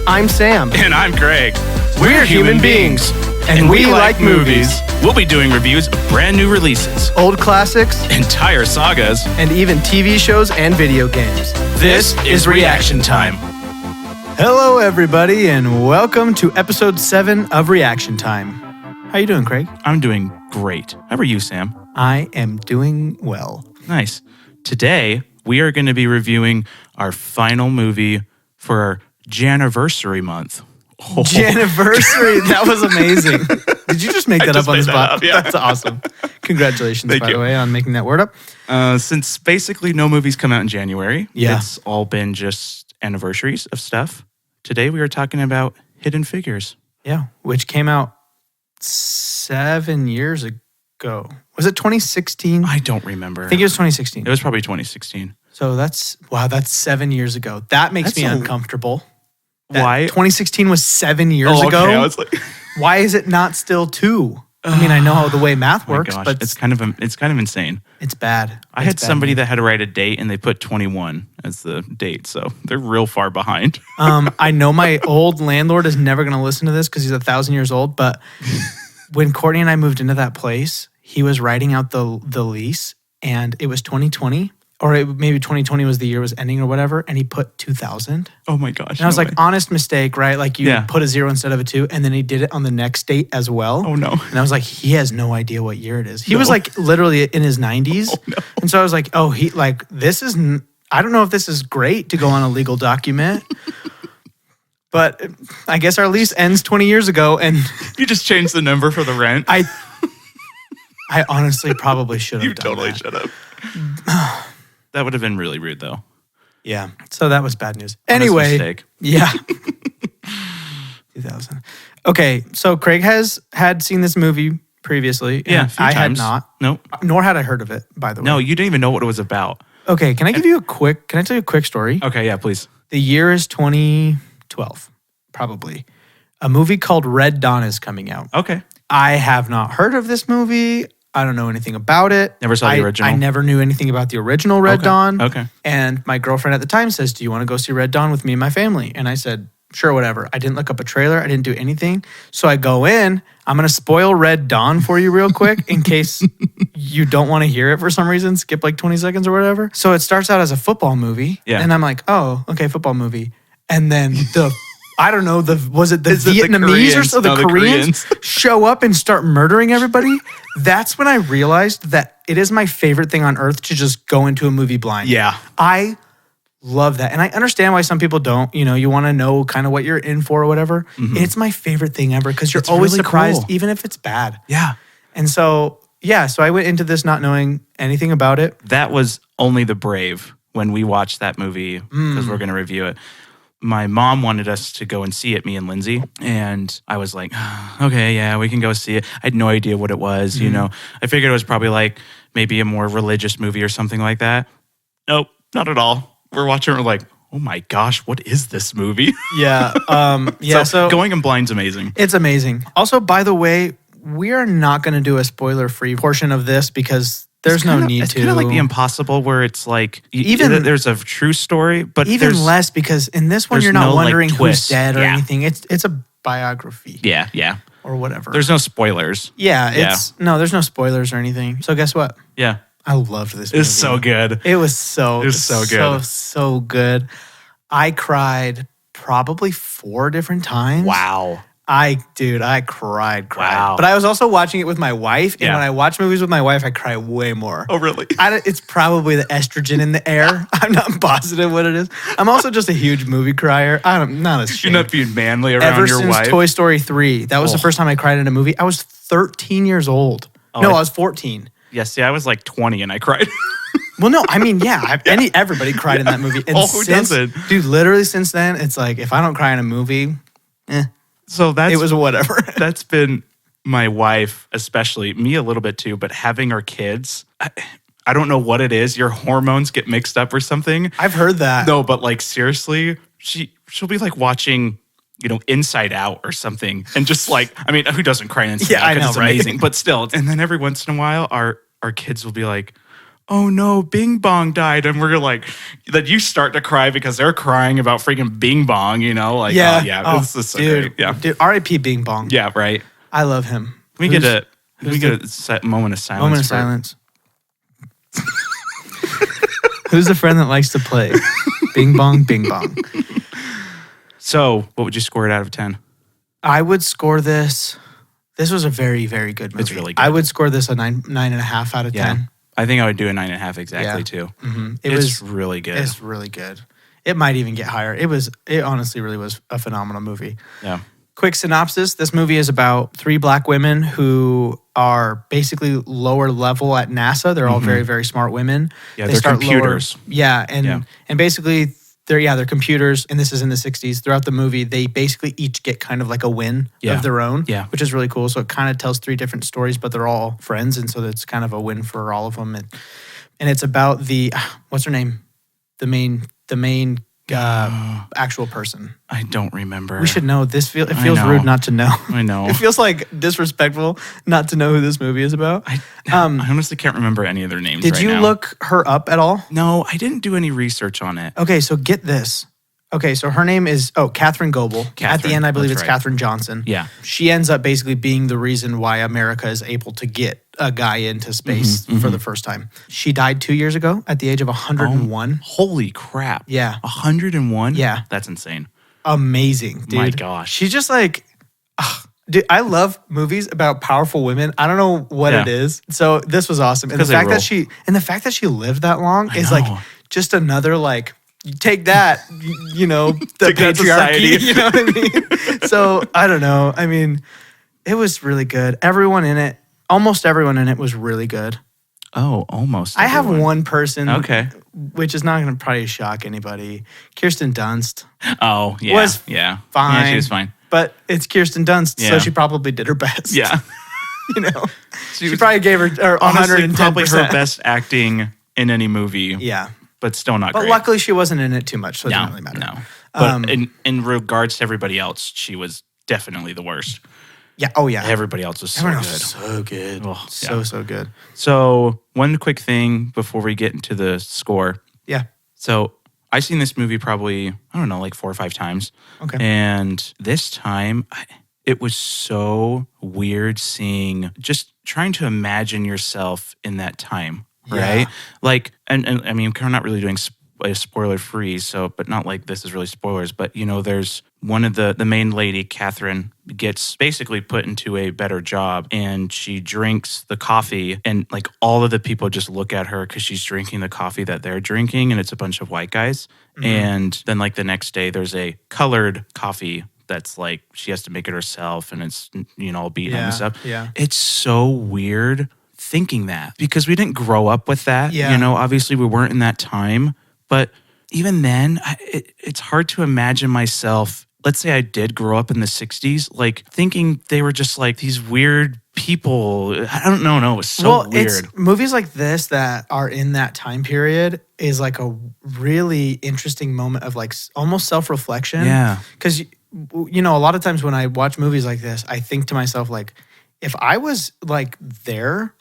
I'm Sam. And I'm Greg. We're human beings. And we like movies. We'll be doing reviews of brand new releases, Old classics, entire sagas, and even TV shows and video games. This is Reaction Time. Hello, everybody, and welcome to episode 7 of Reaction Time. How you doing, Craig? I'm doing great. How are you, Sam? I am doing well. Nice. Today, we are going to be reviewing our final movie for our Janiversary month. Oh. Janiversary, that was amazing. Did you just make that up on the spot? Yeah. That's awesome. Congratulations, Thank by you. the way, on making that word up. Since basically no movies come out in January, Yeah. it's all been just anniversaries of stuff. Today, we are talking about Hidden Figures. Yeah, which came out 7 years ago. Was it 2016? I don't remember. I think it was 2016. It was probably 2016. So that's 7 years ago. That makes me uncomfortable. Why? 2016 was 7 years ago. Okay. I was like, Why is it not still 2? I mean, I know how the way math oh my works, gosh, but it's kind of insane. it's bad. I had somebody that had to write a date and they put 21 as the date, so they're real far behind. I know my old landlord is never going to listen to this because he's 1,000 years old, but when Courtney and I moved into that place, he was writing out the lease and it was 2020. Or maybe 2020 was the year was ending or whatever, and he put 2000. Oh my gosh. And I was like, honest mistake, right? Like you Yeah. put a 0 instead of a 2, and then he did it on the next date as well. Oh no. And I was like, he has no idea what year it is. He was like literally in his 90s. Oh, no. And so I was like, oh, I don't know if this is great to go on a legal document. But I guess our lease ends 20 years ago, and You just changed the number for the rent. I honestly probably should have You done totally that. should have. That would have been really rude, though. Yeah. So that was bad news. Honest Anyway. mistake. Yeah. 2000. Okay. So Craig had seen this movie previously. Yeah, and a few I times. had not. Nope. Nor had I heard of it, by the way. No, you didn't even know what it was about. Okay. Can I tell you a quick story? Okay, yeah, please. The year is 2012, probably. A movie called Red Dawn is coming out. Okay. I have not heard of this movie. I don't know anything about it. Never saw the original? I never knew anything about the original Red Dawn. Okay. And my girlfriend at the time says, do you want to go see Red Dawn with me and my family? And I said, sure, whatever. I didn't look up a trailer. I didn't do anything. So I go in. I'm going to spoil Red Dawn for you real quick in case you don't want to hear it for some reason. Skip like 20 seconds or whatever. So it starts out as a football movie. Yeah. And I'm like, oh, okay, football movie. And then I don't know, was it the Is it the Vietnamese or Koreans? so? The No, the Koreans Koreans. show up and start murdering everybody. That's when I realized that it is my favorite thing on earth to just go into a movie blind. Yeah. I love that. And I understand why some people don't. You know, you want to know kind of what you're in for or whatever. It's my favorite thing ever because you're It's always really surprised, cool. even if it's bad. Yeah. And so, so I went into this not knowing anything about it. That was Only the Brave when we watched that movie because we're going to review it. My mom wanted us to go and see it, me and Lindsay. And I was like, okay, yeah, we can go see it. I had no idea what it was, you know. I figured it was probably like maybe a more religious movie or something like that. Nope, not at all. We're watching it, we're like, oh my gosh, what is this movie? Yeah. So going in blind's amazing. It's amazing. Also, by the way, we are not going to do a spoiler-free portion of this because there's no need It's to. kind of like The Impossible where it's like, Even- there's a true story, but Even there's less because in this one there's you're not no, like, wondering who's twist. dead or Yeah. anything. It's a biography Yeah. or whatever. There's no spoilers. there's no spoilers or anything. So guess what? Yeah. I loved this movie. It's so good. It was so good. So good. I cried probably 4 different times. Wow. I cried. Wow. But I was also watching it with my wife, and Yeah. when I watch movies with my wife, I cry way more. Oh, really? It's probably the estrogen in the air. I'm not positive what it is. I'm also just a huge movie crier. I'm not You're ashamed. not being manly around Ever your since wife. Toy Story 3, that was the first time I cried in a movie. I was 13 years old. I was 14. Yes, I was like 20 and I cried. Well, no, I mean, everybody cried in that movie. And Who doesn't? Dude, literally since then, it's like, if I don't cry in a movie, So it was whatever. that's been my wife, especially me a little bit too, but having our kids, I don't know what it is. Your hormones get mixed up or something. I've heard that. No, but like seriously, she'll be like watching, Inside Out or something. And just like, I mean, who doesn't cry in Inside Out? I know, It's right? amazing. But still, and then every once in a while, our kids will be like, oh no, Bing Bong died. And we're like, that you start to cry because they're crying about freaking Bing Bong, like, Yeah. oh yeah, Oh, this is so dude. great. Yeah. Dude, R.I.P. Bing Bong. Yeah, right. I love him. We get a moment of silence. Moment of silence. Who's the friend that likes to play? Bing Bong, Bing Bong. So, what would you score it out of 10? I would score this. This was a very, very good movie. It's really good. I would score this a 9.5 out of 10. I think I would do a 9.5 exactly Yeah. too. Mm-hmm. It's really good. It's really good. It might even get higher. It honestly really was a phenomenal movie. Yeah. Quick synopsis. This movie is about 3 black women who are basically lower level at NASA. They're all very, very smart women. Yeah, they're computers. And basically they're computers, and this is in the 60s. Throughout the movie, they basically each get kind of like a win of their own, which is really cool. So it kind of tells 3 different stories, but they're all friends, and so it's kind of a win for all of them. And it's about the, what's her name? The main actual person. I don't remember. We should know. It feels rude not to know. I know. It feels like disrespectful not to know who this movie is about. I honestly can't remember any of their names. Did you now. look her up at all? No, I didn't do any research on it. Okay, so get this. Okay, so her name is, Catherine Goebel. At the end, I believe it's right. Katherine Johnson. Yeah. She ends up basically being the reason why America is able to get a guy into space for the first time. She died 2 years ago at the age of 101. Holy crap. Yeah. 101? Yeah. That's insane. Amazing, dude. My gosh. She's just like, dude, I love movies about powerful women. I don't know what it is. So this was awesome. And the fact that she lived that long is like just another like, you take that, the patriarchy, you know what I mean? So I don't know. I mean, it was really good. Almost everyone in it was really good. Oh, almost. I have one person, okay, which is not going to probably shock anybody. Kirsten Dunst. Oh, yeah. Was fine. Yeah, she was fine. But it's Kirsten Dunst, so she probably did her best. Yeah. She probably gave her 110%. Probably her best acting in any movie. Yeah. But still not great. But luckily she wasn't in it too much, so it didn't really matter. No. But in regards to everybody else, she was definitely the worst. Yeah. Oh, yeah. Everybody else was so good. So good. Oh, so good. So one quick thing before we get into the score. Yeah. So I've seen this movie probably, I don't know, like 4 or 5 times. Okay. And this time, it was so weird just trying to imagine yourself in that time, right? Yeah. Like, and I mean, we're not really doing spoiler free, but not like this is really spoilers, but there's one of the main lady, Catherine, gets basically put into a better job, and she drinks the coffee, and like all of the people just look at her because she's drinking the coffee that they're drinking, and it's a bunch of white guys. And then like the next day there's a colored coffee that's like she has to make it herself, and it's all beaten up and stuff. Yeah. It's so weird thinking that because we didn't grow up with that. Yeah. Obviously we weren't in that time, but even then it's hard to imagine myself. Let's say I did grow up in the 60s, like thinking they were just like these weird people. I don't know. No, it was so weird. It's movies like this that are in that time period is like a really interesting moment of like almost self-reflection. Yeah. Because, a lot of times when I watch movies like this, I think to myself, like, if I was like there,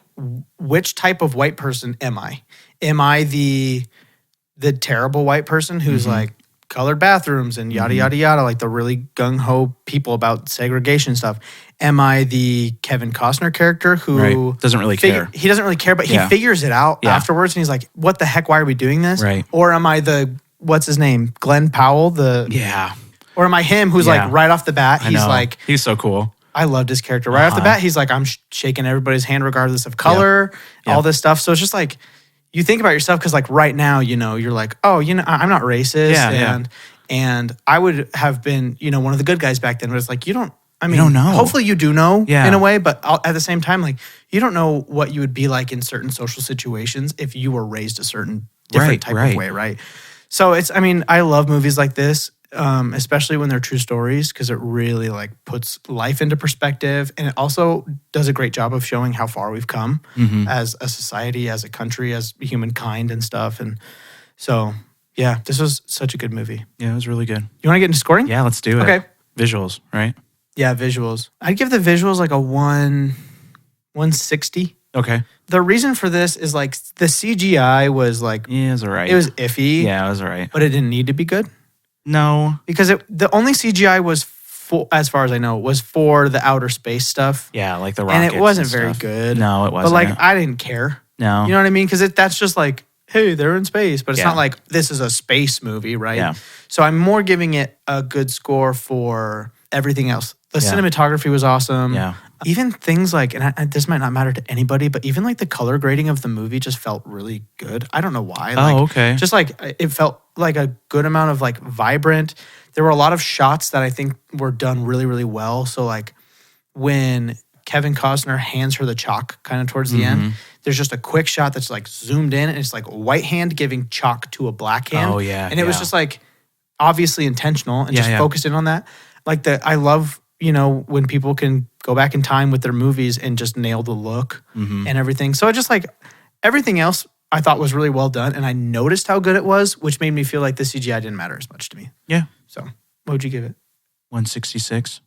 which type of white person am I? Am I the terrible white person who's like, colored bathrooms and yada, yada, yada, like the really gung-ho people about segregation stuff? Am I the Kevin Costner character who doesn't really care? He doesn't really care, but he figures it out afterwards, and he's like, what the heck, why are we doing this? Right. Or am I what's his name? Glenn Powell? Or am I him who's like right off the bat, he's so cool. I loved his character. Right off the bat, he's like, I'm shaking everybody's hand regardless of color, all this stuff. So it's just like, you think about yourself because like right now, you're like, oh, I'm not racist. And I would have been, one of the good guys back then. But it's like, you don't know. Hopefully you do know in a way. But at the same time, like, you don't know what you would be like in certain social situations if you were raised a certain different type of way, right? So I love movies like this. Especially when they're true stories, because it really like puts life into perspective, and it also does a great job of showing how far we've come as a society, as a country, as humankind and stuff. And so, yeah, this was such a good movie. Yeah, it was really good. You want to get into scoring? Yeah, let's do it. Okay. Visuals, right? Yeah, visuals. I'd give the visuals like a 160. Okay. The reason for this is like the CGI was like, Yeah, it was all right. it was iffy, Yeah, it was all right. but it didn't need to be good No. because the only CGI was, as far as I know, was for the outer space stuff. Yeah, like the rockets And it wasn't very stuff. good. No, it wasn't. But like, I didn't care. no. You know what I mean? Because that's just like, hey, they're in space, but it's Yeah. not like this is a space movie, right? Yeah. So I'm more giving it a good score for everything else. The Yeah. cinematography was awesome. Yeah. Even things like, and this might not matter to anybody, but even like the color grading of the movie just felt really good. I don't know why. Like, Oh, okay. Just like it felt like a good amount of like vibrant. There were a lot of shots that I think were done really, really well. So like when Kevin Costner hands her the chalk kind of towards the end, there's just a quick shot that's like zoomed in and it's like a white hand giving chalk to a black hand. Oh, yeah, And it was yeah. just like obviously intentional and just Yeah. focused in on that. Like I love, when people can go back in time with their movies and just nail the look and everything. So I just like everything else I thought was really well done. And I noticed how good it was, which made me feel like the CGI didn't matter as much to me. Yeah. So what would you give it? 166.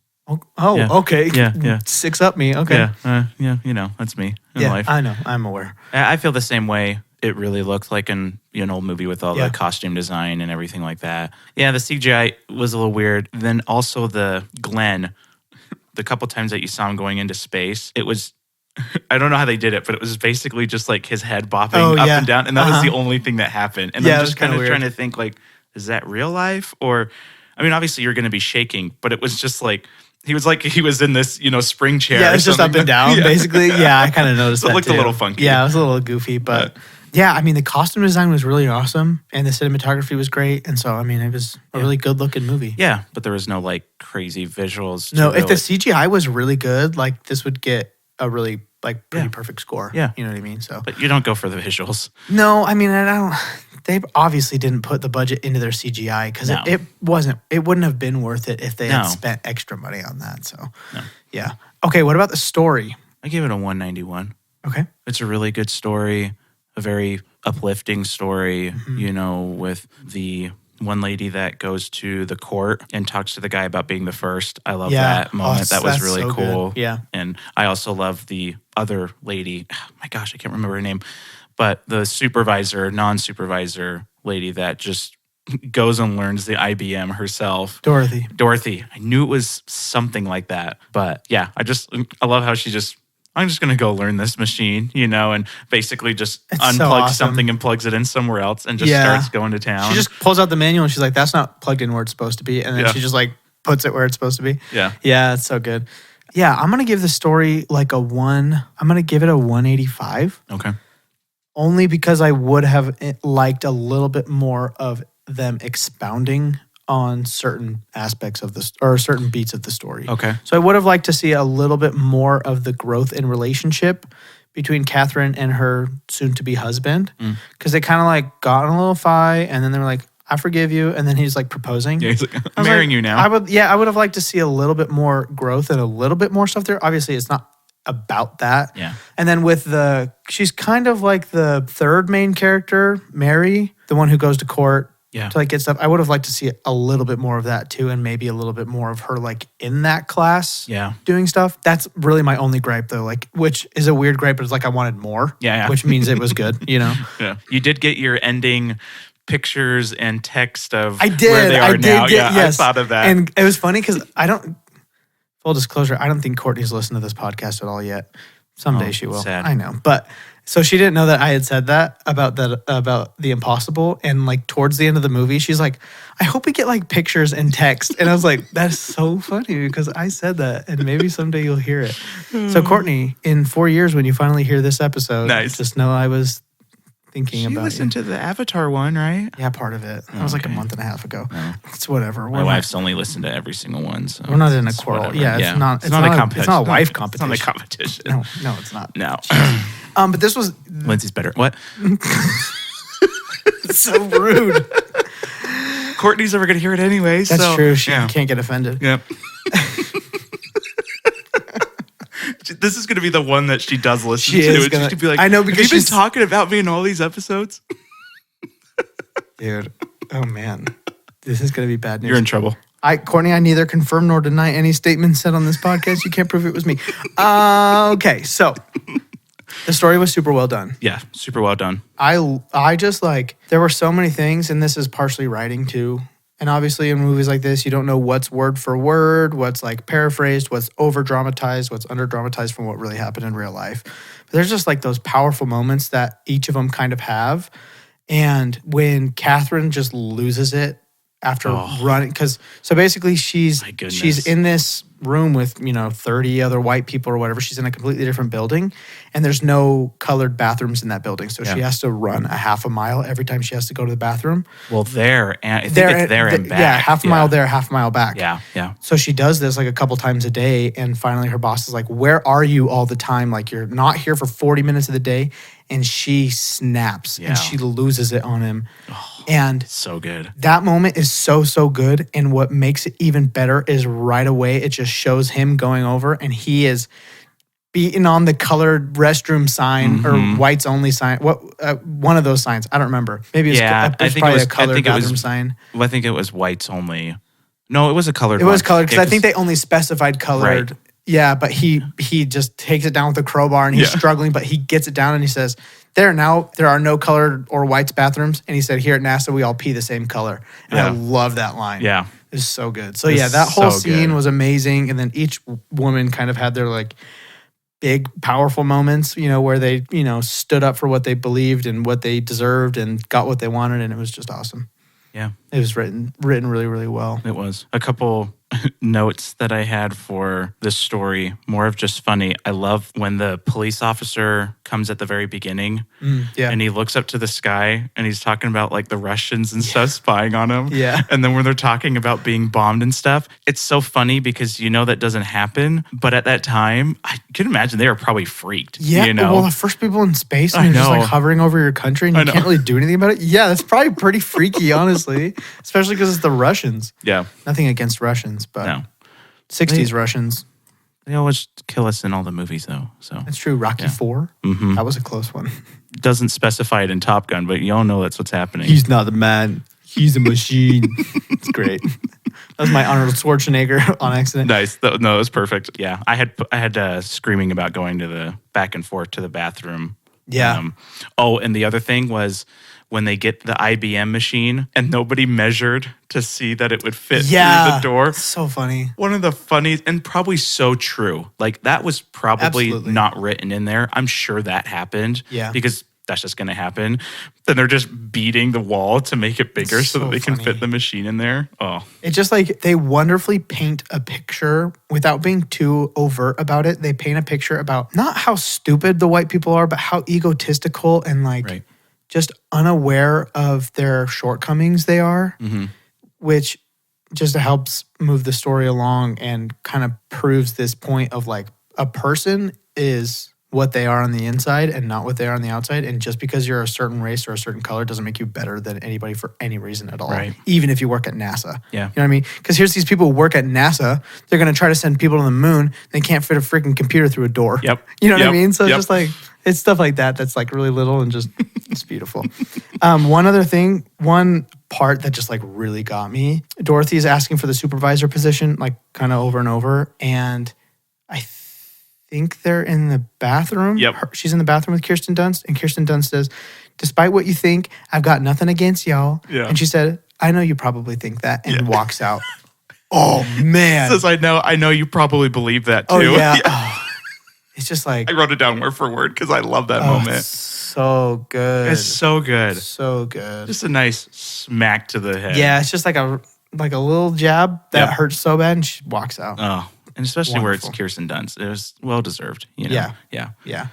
Oh, Yeah. okay. Yeah. 6 up me. Okay. Yeah. That's me in Yeah, life. I know. I'm aware. I feel the same way. It really looked like an old movie with all Yeah. the costume design and everything like that. Yeah, the CGI was a little weird. Then also the Glenn, the couple times that you saw him going into space, it was, I don't know how they did it, but it was basically just like his head bopping up yeah. and down. And that was the only thing that happened. And Yeah, I'm it was just kind of kinda trying weird. to think like, is that real life? Or, I mean, obviously you're going to be shaking, but it was just like, he was in this, spring chair. Yeah, or it's just up something. and down, Yeah. basically. Yeah, I kind of noticed So it that looked a too. little funky. Yeah, it was a little goofy, but yeah, I mean, the costume design was really awesome and the cinematography was great. And so, I mean, it was a really good looking movie. Yeah, but there was no like crazy visuals. to No, if the really- CGI was really good, like this would get a really like pretty Yeah. perfect score. Yeah. You know what I mean? So But you don't go for the visuals. no, I mean, I don't. They obviously didn't put the budget into their CGI because No. it wouldn't have been worth it if they had No. spent extra money on that. So No. yeah. Okay, what about the story? I give it a 191. Okay. It's a really good story, a very uplifting story, with the one lady that goes to the court and talks to the guy about being the first. I love Yeah. that moment. That was That's really so cool. good. Yeah. And I also love the other lady. Oh my gosh, I can't remember her name. But the non-supervisor lady that just goes and learns the IBM herself. Dorothy. I knew it was something like that. But yeah, I love how I'm just going to go learn this machine, and basically just It's so unplugs awesome. something and plugs it in somewhere else and just Yeah. starts going to town. She just pulls out the manual and she's like, that's not plugged in where it's supposed to be. And then Yeah. she just like puts it where it's supposed to be. Yeah. Yeah, it's so good. Yeah, I'm going to give the story like I'm going to give it a 185 Okay. only because I would have liked a little bit more of them expounding on certain aspects of this or certain beats of the story. Okay. So I would have liked to see a little bit more of the growth in relationship between Catherine and her soon-to-be husband because they kind of like got in a little fight and then they were like, I forgive you. And then he's like proposing. Yeah, he's like, I I'm was marrying like, you now. I would have liked to see a little bit more growth and a little bit more stuff there. Obviously, it's not about that. Yeah. And then she's kind of like the third main character, Mary, the one who goes to court Yeah. to like get stuff. I would have liked to see a little bit more of that too, and maybe a little bit more of her like in that class Yeah. doing stuff. That's really my only gripe though, like which is a weird gripe, but it's like I wanted more. Yeah. Which means it was good, Yeah. You did get your ending pictures and text of I did. where they are I did now. get, Yeah, yes. I thought of that. And it was funny because full disclosure, I don't think Courtney's listened to this podcast at all yet. Someday Oh, she will. sad. I know. But so she didn't know that I had said that about the impossible. And like towards the end of the movie, she's like, I hope we get like pictures and text. And I was like, that's so funny because I said that and maybe someday you'll hear it. So Courtney, in 4 years when you finally hear this episode, Nice. just know I was thinking She about listened to the Avatar one, right? Yeah, part of it. That was like a Okay. month and a half ago. No. It's whatever. My wife's only listened to every single one. So We're not in a it's quarrel. whatever. Yeah, it's not. It's not a competition. It's not a wife It's competition. not a competition. No, it's not. No. But this was Lindsay's better. What? so rude. Courtney's never going to hear it anyway. That's so, true. She yeah. can't get offended. Yep. This is going to be the one that she does listen She to. is She's gonna- going to be like, I know, because have you been she's- talking about me in all these episodes? Dude. Oh man. This is gonna be bad news. You're in trouble. Courtney, I neither confirm nor deny any statement said on this podcast. You can't prove it was me. Okay, so The story was super well done. Yeah, super well done. I just like, there were so many things, and this is partially writing too. And obviously in movies like this, you don't know what's word for word, what's like paraphrased, what's over dramatized, what's under dramatized from what really happened in real life. But there's just like those powerful moments that each of them kind of have. And when Catherine just loses it after running, because so basically she's in this room with 30 other white people or whatever. She's in a completely different building, and there's no colored bathrooms in that building, so she has to run a half a mile every time she has to go to the bathroom. Well, I think it's there and back. Yeah, half a mile there, half a mile back. Yeah. So she does this like a couple times a day, and finally her boss is like, "Where are you all the time? Like, you're not here for 40 minutes of the day." And she snaps and she loses it on him. And so good. That moment is so, so good. And what makes it even better is right away, it just shows him going over and he is beating on the colored restroom sign or whites only sign. One of those signs. I don't remember. Maybe it's probably a colored bathroom sign. Well, I think it was whites only. No, it was a colored one. It was colored because I think they only specified colored. Right. Yeah, but he just takes it down with a crowbar and he's struggling, but he gets it down and he says, there are no colored or whites bathrooms. And he said, here at NASA, we all pee the same color. And I love that line. Yeah. It's so good. So that whole scene was amazing. And then each woman kind of had their like big, powerful moments, where they, stood up for what they believed and what they deserved and got what they wanted. And it was just awesome. Yeah. It was written really, really well. It was. A couple notes that I had for this story, more of just funny. I love when the police officer comes at the very beginning and he looks up to the sky and he's talking about like the Russians and stuff spying on him. Yeah. And then when they're talking about being bombed and stuff, it's so funny because that doesn't happen. But at that time, I can imagine they were probably freaked. Yeah. Well, the first people in space and you're just like hovering over your country and you can't really do anything about it. Yeah, that's probably pretty freaky, honestly. Especially because it's the Russians. Yeah. Nothing against Russians, but no. 60s Russians. They always kill us in all the movies, though. So that's true. Rocky IV? Mm-hmm. That was a close one. Doesn't specify it in Top Gun, but you all know that's what's happening. He's not a man. He's a machine. It's great. That was my Arnold Schwarzenegger on accident. Nice. No, it was perfect. Yeah. I had screaming about going to the back and forth to the bathroom. Yeah. And the other thing was when they get the IBM machine and nobody measured to see that it would fit through the door. So funny. One of the funniest and probably so true. Like that was probably not written in there. I'm sure that happened. Yeah. Because that's just going to happen. Then they're just beating the wall to make it bigger so that they can fit the machine in there. Oh. It's just like they wonderfully paint a picture without being too overt about it. They paint a picture about not how stupid the white people are, but how egotistical and like just unaware of their shortcomings they are, which just helps move the story along and kind of proves this point of like a person is what they are on the inside and not what they are on the outside. And just because you're a certain race or a certain color doesn't make you better than anybody for any reason at all. Right. Even if you work at NASA. Yeah. You know what I mean? Because here's these people who work at NASA. They're going to try to send people to the moon. They can't fit a freaking computer through a door. Yep. You know what I mean? So it's just like, it's stuff like that that's like really little and just, it's beautiful. One part that just like really got me, Dorothy is asking for the supervisor position, like kind of over and over. And I think they're in the bathroom. Yep. She's in the bathroom with Kirsten Dunst, and Kirsten Dunst says, despite what you think, I've got nothing against y'all. Yeah. And she said, I know you probably think that, and walks out. Oh, man. Says, I know you probably believe that too. Oh, yeah. Oh, it's just like. I wrote it down word for word because I love that moment. So good. It's so good. So good. Just a nice smack to the head. Yeah, it's just like a little jab that hurts so bad, and she walks out. Oh. And especially where it's Kirsten Dunst. It was well-deserved, Yeah. Yeah.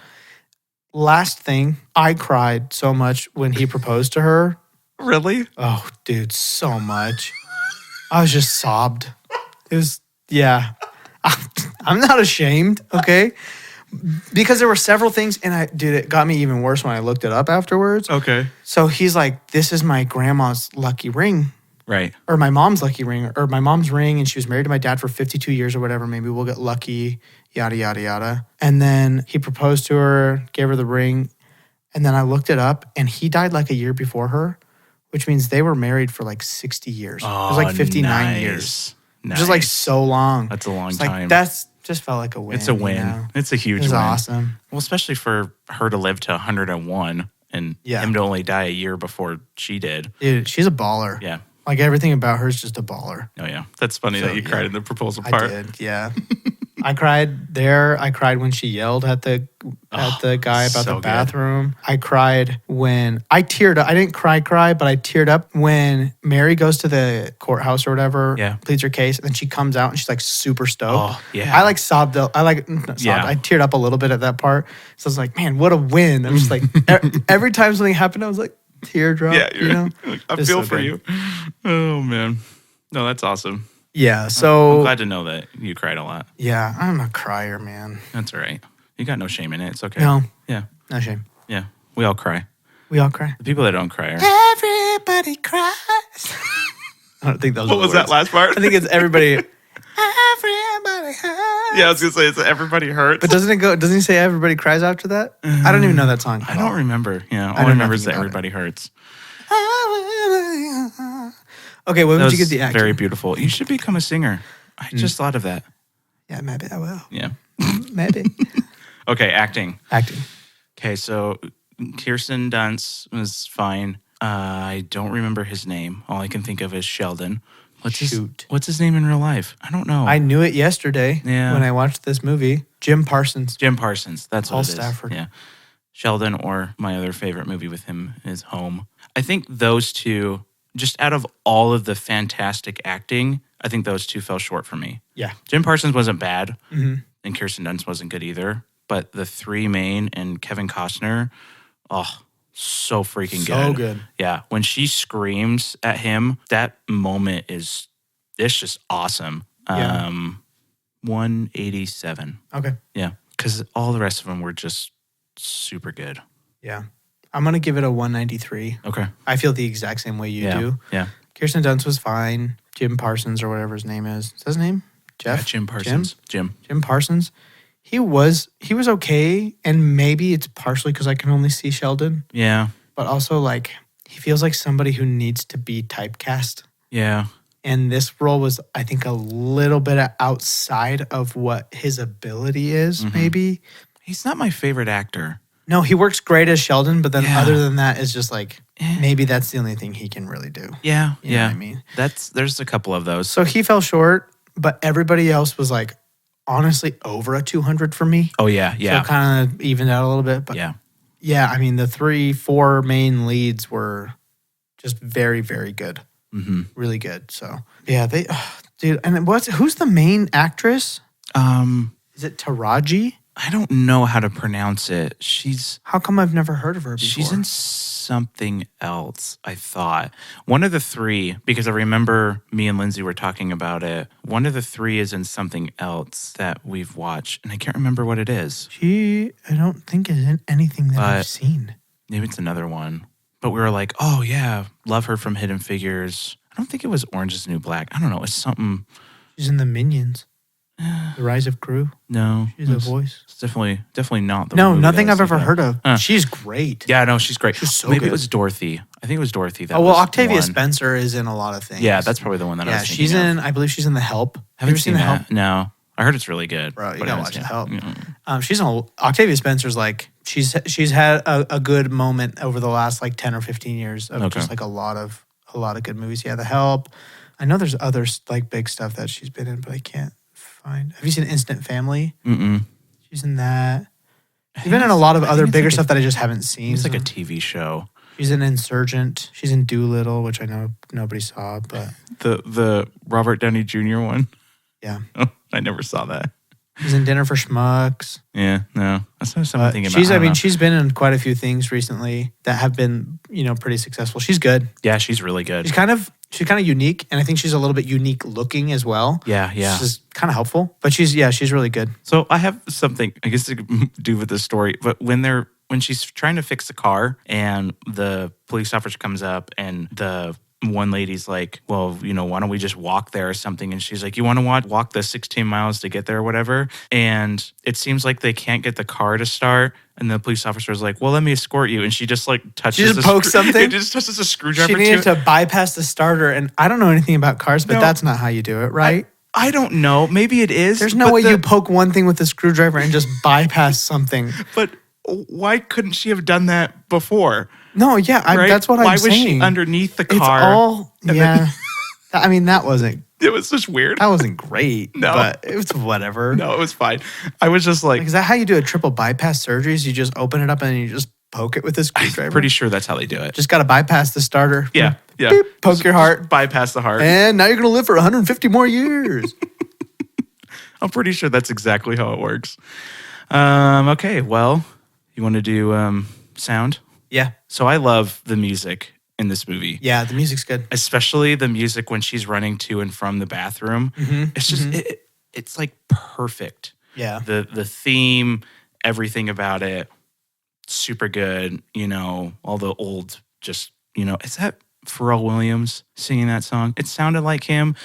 Last thing, I cried so much when he proposed to her. Really? Oh, dude, so much. I was just sobbed. It was, I'm not ashamed, okay? Because there were several things, and it got me even worse when I looked it up afterwards. Okay. So he's like, this is my grandma's lucky ring. Right. Or my mom's lucky ring, or my mom's ring, and she was married to my dad for 52 years or whatever. Maybe we'll get lucky, yada, yada, yada. And then he proposed to her, gave her the ring. And then I looked it up, and he died like a year before her, which means they were married for like 60 years. Oh, it was like 59 nice. years. Nice. Just like so long. That's a long time. That's just felt like a win. It's a win. You know? It's a huge It was win. awesome. Well, especially for her to live to 101 and him to only die a year before she did. Dude, she's a baller. Yeah. Like everything about her is just a baller. Oh, yeah. That's funny that you cried in the proposal part. I did, yeah. I cried there. I cried when she yelled at the guy about the bathroom. Good. I cried when I teared up. I didn't cry, but I teared up when Mary goes to the courthouse or whatever, pleads her case, and then she comes out and she's like super stoked. Oh, yeah. I like sobbed. I teared up a little bit at that part. So I was like, man, what a win. I'm just like, every time something happened, I was like, teardrop. Yeah, you know? I feel for you. Oh, man. No, that's awesome. Yeah, so... I'm glad to know that you cried a lot. Yeah, I'm a crier, man. That's all right. You got no shame in it. It's okay. No. Yeah. No shame. Yeah. We all cry. We all cry. The people that don't cry are... Everybody cries. I don't think those What was that last part? I think it's everybody... Everybody hurts. Yeah, I was going to say, it's everybody hurts. But doesn't he say everybody cries after that? I don't even know that song. I don't remember. Yeah, all I remember is that everybody hurts. Okay, when would you get the acting? Very beautiful. You should become a singer. I just thought of that. Yeah, maybe I will. Yeah. Maybe. Okay, acting. Acting. Okay, so Kirsten Dunst was fine. I don't remember his name. All I can think of is Sheldon. What's his name in real life? I don't know. I knew it yesterday when I watched this movie. Jim Parsons. Jim Parsons. That's what it is. Paul Stafford. Yeah. Sheldon, or my other favorite movie with him is Home. I think those two, just out of all of the fantastic acting, I think those two fell short for me. Yeah. Jim Parsons wasn't bad, and Kirsten Dunst wasn't good either. But the three main and Kevin Costner, so freaking good. So good. Yeah. When she screams at him, that moment it's just awesome. Yeah. 187. Okay. Yeah. Because all the rest of them were just super good. Yeah. I'm going to give it a 193. Okay. I feel the exact same way you do. Yeah. Kirsten Dunst was fine. Jim Parsons or whatever his name is. Is that his name? Jeff? Yeah, Jim Parsons. Jim Parsons. He was okay, and maybe it's partially because I can only see Sheldon. Yeah. But also, like, he feels like somebody who needs to be typecast. Yeah. And this role was, I think, a little bit outside of what his ability is, maybe. He's not my favorite actor. No, he works great as Sheldon, but then other than that, it's just like, maybe that's the only thing he can really do. Yeah, you know what I mean? There's a couple of those. So he fell short, but everybody else was like, honestly, over a 200 for me. Oh, yeah. So kind of evened out a little bit. But yeah, I mean, the 3-4 main leads were just very, very good. Really good. So, yeah, dude, and who's the main actress? Is it Taraji? I don't know how to pronounce it. How come I've never heard of her before? She's in something else, I thought. One of the three, because I remember me and Lindsay were talking about it. One of the three is in something else that we've watched, and I can't remember what it is. I don't think is in anything that I've seen. Maybe it's another one. But we were like, oh, yeah, love her from Hidden Figures. I don't think it was Orange is the New Black. I don't know. It's something. She's in the Minions. The Rise of Gru. No. She's a voice. It's definitely not the No, nothing I've ever heard of. She's great. Yeah, no, she's great. She's so Maybe good. It was Dorothy. I think it was Dorothy. Octavia Spencer is in a lot of things. Yeah, that's probably the one that I was thinking she's in, I believe she's in The Help. Have you seen The Help? No. I heard it's really good. Bro, you gotta watch The Help. She's on, Octavia Spencer's like, she's had a good moment over the last like 10 or 15 years of just like a lot of good movies. Yeah, The Help. I know there's other like big stuff that she's been in, but I can't find. Have you seen Instant Family? She's in that. She's been in a lot of other bigger stuff that I just haven't seen. It's like a TV show. She's an Insurgent. She's in Doolittle, which I know nobody saw, but the Robert Downey Jr. one. Yeah, I never saw that. She's in Dinner for Schmucks. Yeah, no, that's not something about. She's been in quite a few things recently that have been, pretty successful. She's good. Yeah, she's really good. She's kind of unique, and I think she's a little bit unique looking as well. Yeah. Which is kind of helpful. But she's really good. So I have something, I guess, to do with this story. But when she's trying to fix the car, and the police officer comes up, and the one lady's like, well, why don't we just walk there or something? And she's like, you want to walk the 16 miles to get there or whatever? And it seems like they can't get the car to start. And the police officer's like, well, let me escort you. And she just like touches. She just pokes something? It just touches a screwdriver. She needed to bypass the starter. And I don't know anything about cars, but that's not how you do it, right? I don't know. Maybe it is. There's no way you poke one thing with a screwdriver and just bypass something. But why couldn't she have done that before? No, yeah, Right? that's what Why I'm saying. was she underneath the It's car? all, and yeah. I mean, that wasn't weird. That wasn't great. No. But it was whatever. No, it was fine. I was just like Is that how you do a triple bypass surgeries? You just open it up and then you just poke it with a screwdriver? I'm pretty sure that's how they do it. Just got to bypass the starter. Yeah. Yeah. Beep, poke your heart. Bypass the heart. And now you're going to live for 150 more years. I'm pretty sure that's exactly how it works. Okay, well, you want to do sound? Yeah. So I love the music in this movie. Yeah, the music's good. Especially the music when she's running to and from the bathroom. It's just it's like perfect. Yeah. The theme, everything about it, super good. You know, all the old just, is that Pharrell Williams singing that song? It sounded like him,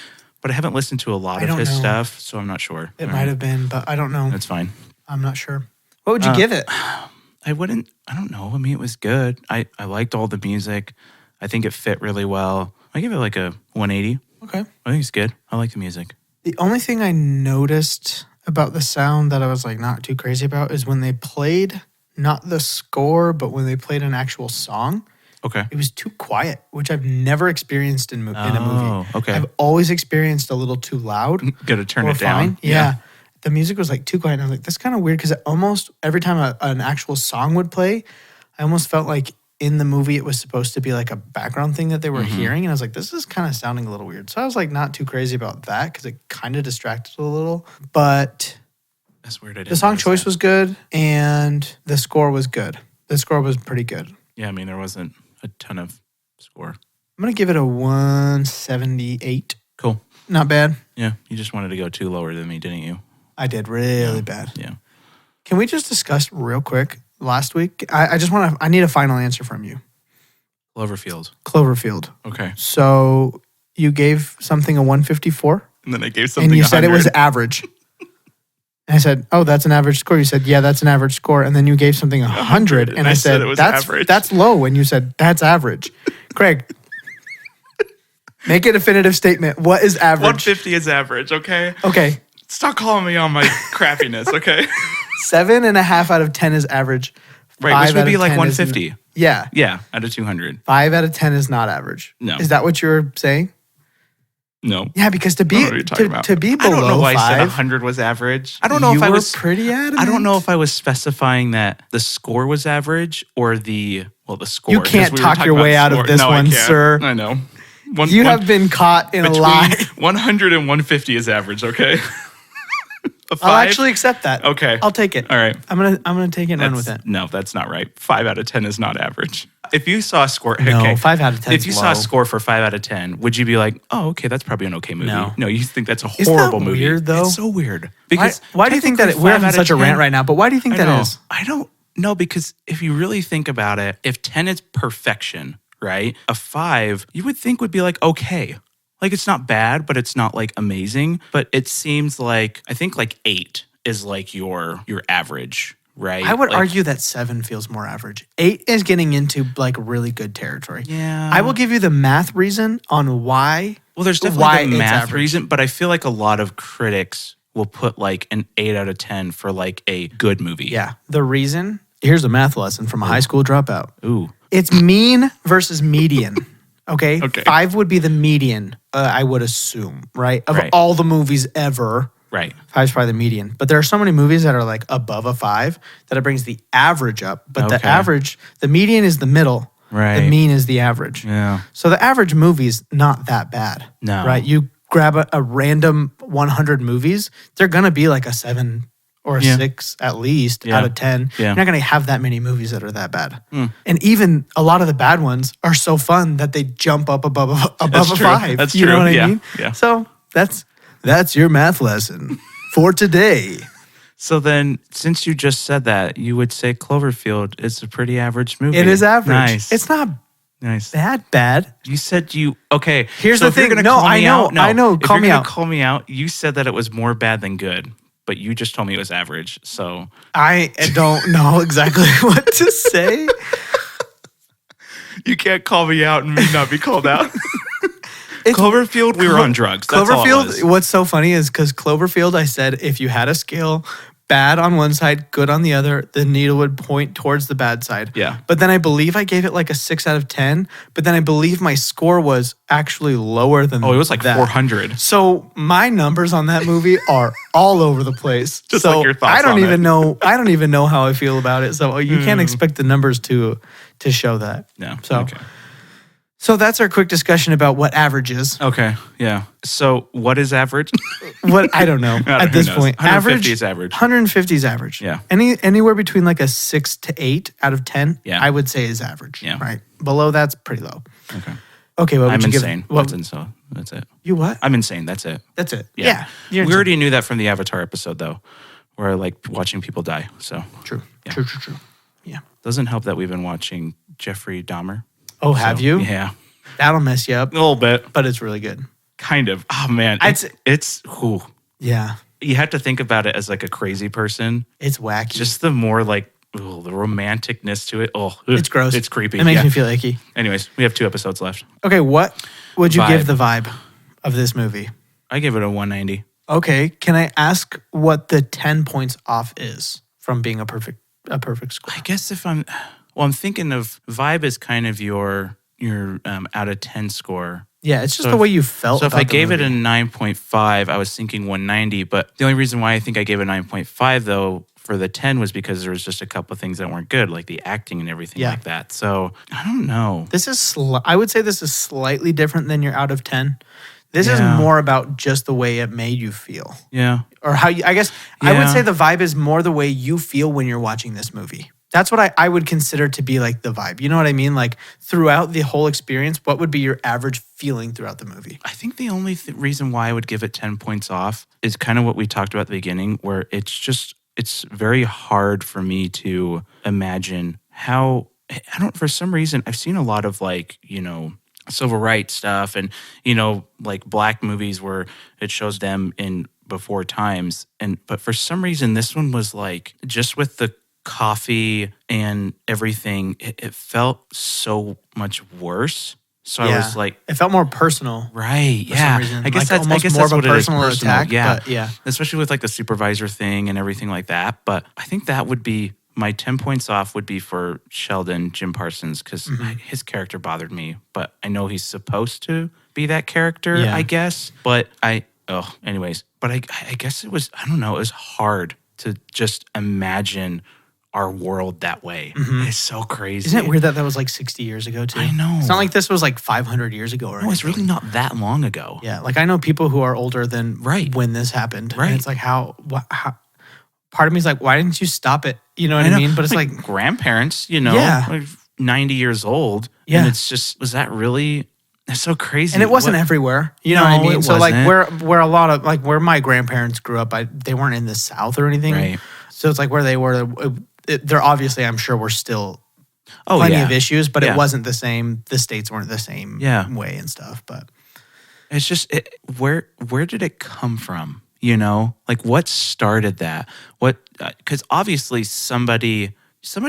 but I haven't listened to a lot of his stuff, so I'm not sure. It might have been, but I don't know. That's fine. I'm not sure. What would you give it? I don't know. I mean, it was good. I liked all the music. I think it fit really well. I give it like a 180. Okay. I think it's good. I like the music. The only thing I noticed about the sound that I was like not too crazy about is when they played not the score, but when they played an actual song. Okay. It was too quiet, which I've never experienced in a movie. Oh, okay. I've always experienced a little too loud. Got to turn or it down. Fine. Yeah. The music was like too quiet. And I was like, that's kind of weird because almost every time an actual song would play, I almost felt like in the movie it was supposed to be like a background thing that they were hearing. And I was like, this is kind of sounding a little weird. So I was like not too crazy about that because it kind of distracted a little. But that's weird. The song choice was good and the score was good. The score was pretty good. Yeah, I mean, there wasn't a ton of score. I'm going to give it a 178. Cool. Not bad. Yeah, you just wanted to go too lower than me, didn't you? I did really bad. Yeah. Can we just discuss real quick last week? I need a final answer from you. Cloverfield. Okay. So you gave something a 154? And then I gave something and you 100. said it was average. And I said, oh, that's an average score. You said, yeah, that's an average score. And then you gave something 100. And I said, it was that's average. That's low. And you said, that's average. Craig, make a definitive statement. What is average? 150 is average, okay? Okay. Stop calling me on my crappiness, okay? 7.5 out of 10 is average. Right, which would be like 150. 150. Yeah. Yeah, out of 200. 5 out of 10 is not average. No. Is that what you're saying? No. Yeah, because to be I don't know what you're talking about. to be below I don't know why 5, I said 100 was average. I don't know if I was pretty adamant. I don't know if I was specifying that the score was average or the score. You can't talk your way out of this one, sir. I know. You have been caught in a lie. 100 and 150 is average, okay? I'll actually accept that. Okay. I'll take it. All right. I'm gonna take it and run with it. No, that's not right. 5 out of 10 is not average. If you saw a score, no, okay, 5 out of 10. If you saw a score for 5 out of 10, would you be like, "Oh, okay, that's probably an okay movie"? No, you think that's a horrible movie. Weird though. It's so weird. Because why do you think that we're having such a rant right now? But why do you think that is? I don't know, because if you really think about it, if 10 is perfection, right? A 5 you would think would be like okay. Like it's not bad, but it's not like amazing. But it seems like I think like 8 is like your average, right? I would argue that 7 feels more average. 8 is getting into like really good territory. Yeah. I will give you the math reason on why. Well, there's definitely the math reason, but I feel like a lot of critics will put like an 8 out of 10 for like a good movie. Yeah. The reason, here's a math lesson from a high school dropout. Ooh. It's mean versus median. Okay? Okay. 5 would be the median, I would assume, right? Of all the movies ever. Right. 5 is probably the median. But there are so many movies that are like above a 5 that it brings the average up. But the average, the median is the middle. Right. The mean is the average. Yeah. So the average movie's not that bad. No. Right? You grab a random 100 movies, they're going to be like a 7 or a 6 at least out of 10. Yeah. You're not going to have that many movies that are that bad. And even a lot of the bad ones are so fun that they jump up above a 5. That's you true. know what I mean? Yeah. So that's your math lesson for today. So then, since you just said that, you would say Cloverfield is a pretty average movie. It is average. Nice. It's not nice. bad. You said okay. Here's so the if you're thing. gonna No, call me out, I know. If Call you're me gonna out. call me out, you said that it was more bad than good, but you just told me it was average. So I don't know exactly what to say. You can't call me out and me not be called out. Cloverfield, we were on drugs. That's all it was. Cloverfield, what's so funny is because Cloverfield, I said if you had a scale, bad on one side, good on the other, the needle would point towards the bad side. Yeah. But then I believe I gave it like a 6 out of 10. But then I believe my score was actually lower than that. Oh, it was like 400. So my numbers on that movie are all over the place. Just so like your thoughts I don't on even it. know. I don't even know how I feel about it. So you can't expect the numbers to show that. No. So. Okay. So that's our quick discussion about what average is. Okay. Yeah. So what is average? What I don't know at Who this knows? point. 150 is average. 150 is average. Yeah. Anywhere between like a 6 to 8 out of 10, Yeah. I would say is average. Yeah. Right. Below that's pretty low. Okay. Okay. What would I'm you insane. give? What, That's it. you what? I'm insane. That's it. That's it. Yeah. Yeah. You're We already knew that from the Avatar episode, though, where I like watching people die. So true. Yeah. True. Yeah. doesn't help that we've been watching Jeffrey Dahmer. Oh, have So, you? Yeah. That'll mess you up, A little bit. but it's really good. Kind of. Oh, man. It's whew. Yeah. You have to think about it as like a crazy person. It's wacky. Just the more like the romanticness to it. Oh, it's gross. It's creepy. It makes Yeah. me feel icky. Anyways, we have 2 episodes left. Okay. What would you give Vibe. the vibe of this movie? I give it a 190. Okay. Can I ask what the 10 points off is from being a perfect score? I guess I'm thinking of vibe as kind of your out of 10 score. Yeah, it's just So the way you felt. So if about I the gave it a movie. 9.5, I was thinking 190. But the only reason why I think I gave it 9.5 though for the 10 was because there was just a couple of things that weren't good, like the acting and everything Yeah. like that. So I don't know. This is, I would say this is slightly different than your out of 10. This is Yeah. more about just the way it made you feel. Yeah. Or how you, I guess, I would Yeah. say the vibe is more the way you feel when you're watching this movie. That's what I would consider to be like the vibe. You know what I mean? Like throughout the whole experience, what would be your average feeling throughout the movie? I think the only reason why I would give it 10 points off is kind of what we talked about at the beginning, where it's very hard for me to imagine how, for some reason, I've seen a lot of like, civil rights stuff and, like black movies where it shows them in before times. But for some reason, this one was like, just with the coffee and everything, it felt so much worse. So I was like, it felt more personal. right, For yeah. some reason. I guess Like almost more of a what it is, personal attack, yeah. but yeah. Especially with like the supervisor thing and everything like that. But I think that would be my 10 points off would be for Sheldon, Jim Parsons, because his character bothered me. But I know he's supposed to be that character, Yeah. I guess. But anyways. But I guess it was, I don't know, it was hard to just imagine our world that way. It's so crazy. Isn't it weird that was like 60 years ago too? I know. It's not like this was like 500 years ago or No, it's anything. really not that long ago. Yeah, like I know people who are older than Right. when this happened. Right. And it's like how part of me is like, why didn't you stop it? You know what I mean? But it's like grandparents, Yeah. like 90 years old. Yeah. And it's just, was that really, that's so crazy. and it wasn't What- everywhere. You know what I No, mean? it So like wasn't. where a lot of like where my grandparents grew up, they weren't in the South or anything. Right. So it's like where they were, they're obviously, I'm sure, were still Oh, plenty yeah. of issues, but Yeah. it wasn't the same. The states weren't the same Yeah. way and stuff. But It's just, where did it come from? Like what started that? Because obviously somebody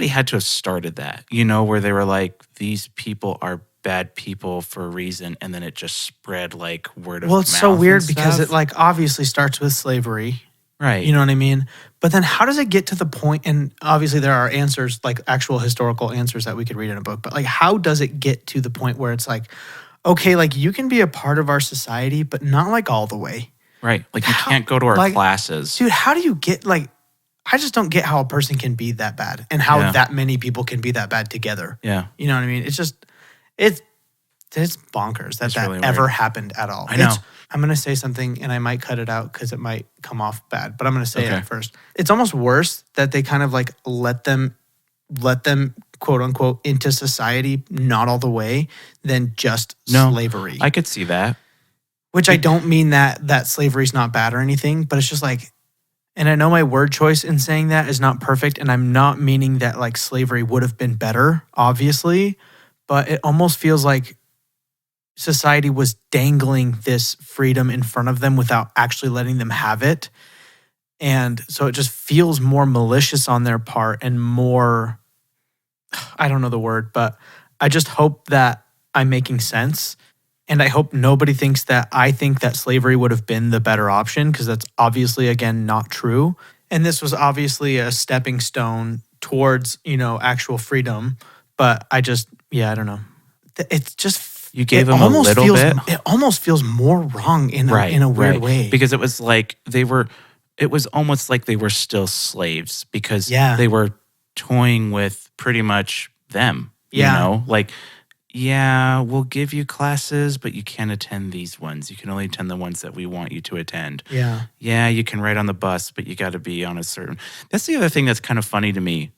had to have started that, where they were like, these people are bad people for a reason. And then it just spread like word of mouth. well, it's so and weird because stuff. it like obviously starts with slavery. right. You know what I mean? But then how does it get to the point, and obviously there are answers, like actual historical answers that we could read in a book, but like how does it get to the point where it's like, okay, like you can be a part of our society, but not like all the way. Right. Like you How- can't go to our like, classes. Dude, how do you get like, I just don't get how a person can be that bad and how Yeah. that many people can be that bad together. Yeah. You know what I mean? It's just, it's bonkers that It's really ever weird. happened at all. I know. I'm going to say something and I might cut it out because it might come off bad, but I'm going to say Okay. it first. It's almost worse that they kind of like let them quote unquote into society, not all the way, than just No, slavery. I could see that. Which I don't mean that slavery's not bad or anything, but it's just like, and I know my word choice in saying that is not perfect, and I'm not meaning that like slavery would have been better, obviously, but it almost feels like society was dangling this freedom in front of them without actually letting them have it. And so it just feels more malicious on their part and more, I don't know the word, but I just hope that I'm making sense. And I hope nobody thinks that I think that slavery would have been the better option, because that's obviously, again, not true. And this was obviously a stepping stone towards, actual freedom. But I don't know. It's just, You gave them a little bit. It almost feels more wrong in a weird way. Because it was like it was almost like they were still slaves, because they were toying with pretty much them, like, we'll give you classes, but you can't attend these ones. You can only attend the ones that we want you to attend. Yeah, you can ride on the bus, but you got to be on a certain. That's the other thing that's kind of funny to me.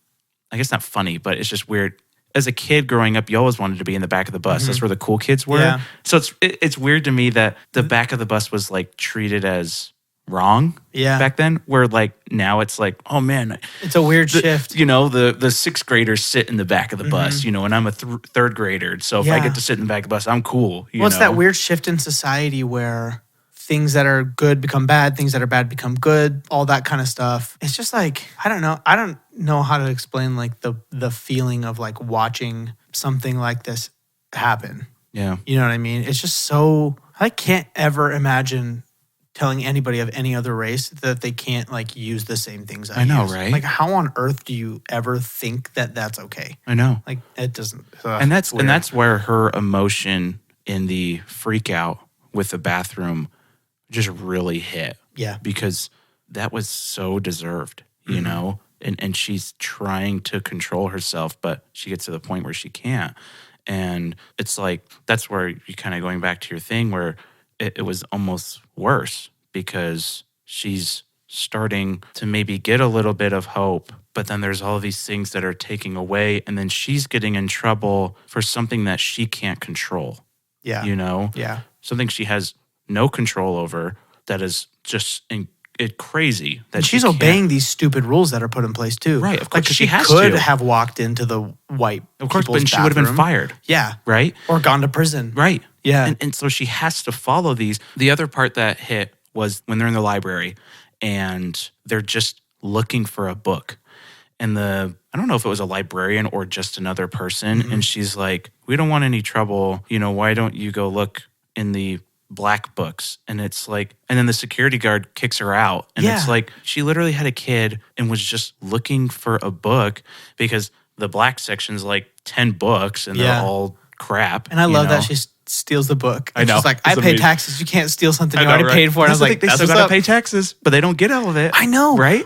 I guess not funny, but it's just weird. As a kid growing up, you always wanted to be in the back of the bus. Mm-hmm. That's where the cool kids were. Yeah. So it's weird to me that the back of the bus was like treated as wrong back then, where like now it's like, oh man, it's a weird shift. The sixth graders sit in the back of the bus, and I'm a third grader. So if I get to sit in the back of the bus, I'm cool. It's that weird shift in society where things that are good become bad, things that are bad become good, all that kind of stuff. It's just like, I don't know. I don't know how to explain like the feeling of like watching something like this happen. Yeah. You know what I mean? It's just so, I can't ever imagine telling anybody of any other race that they can't like use the same things I know, use. right? Like, how on earth do you ever think that that's okay? I know. Like, it doesn't. And that's where her emotion in the freak out with the bathroom just really hit. Yeah. Because that was so deserved, you know? And she's trying to control herself, but she gets to the point where she can't. And it's like, that's where you kind of going back to your thing where it was almost worse, because she's starting to maybe get a little bit of hope, but then there's all these things that are taking away, and then she's getting in trouble for something that she can't control. Yeah. Yeah. Something she has no control over, that is just crazy. That she's obeying these stupid rules that are put in place too. Right, of course, like, she has could to. have walked into the white Of course, people's but she would have been bathroom. fired. Yeah. Right? Or gone to prison. Right. Yeah. And so she has to follow these. The other part that hit was when they're in the library and they're just looking for a book. And I don't know if it was a librarian or just another person. And she's like, we don't want any trouble. Why don't you go look in the black books? And it's like, and then the security guard kicks her out. And it's like, she literally had a kid and was just looking for a book, because the black section's like 10 books and they're all crap. And I love that she steals the book. I know. She's like, I pay taxes. You can't steal something you already paid for. And I was like, they still gotta pay taxes, but they don't get all of it. I know. Right?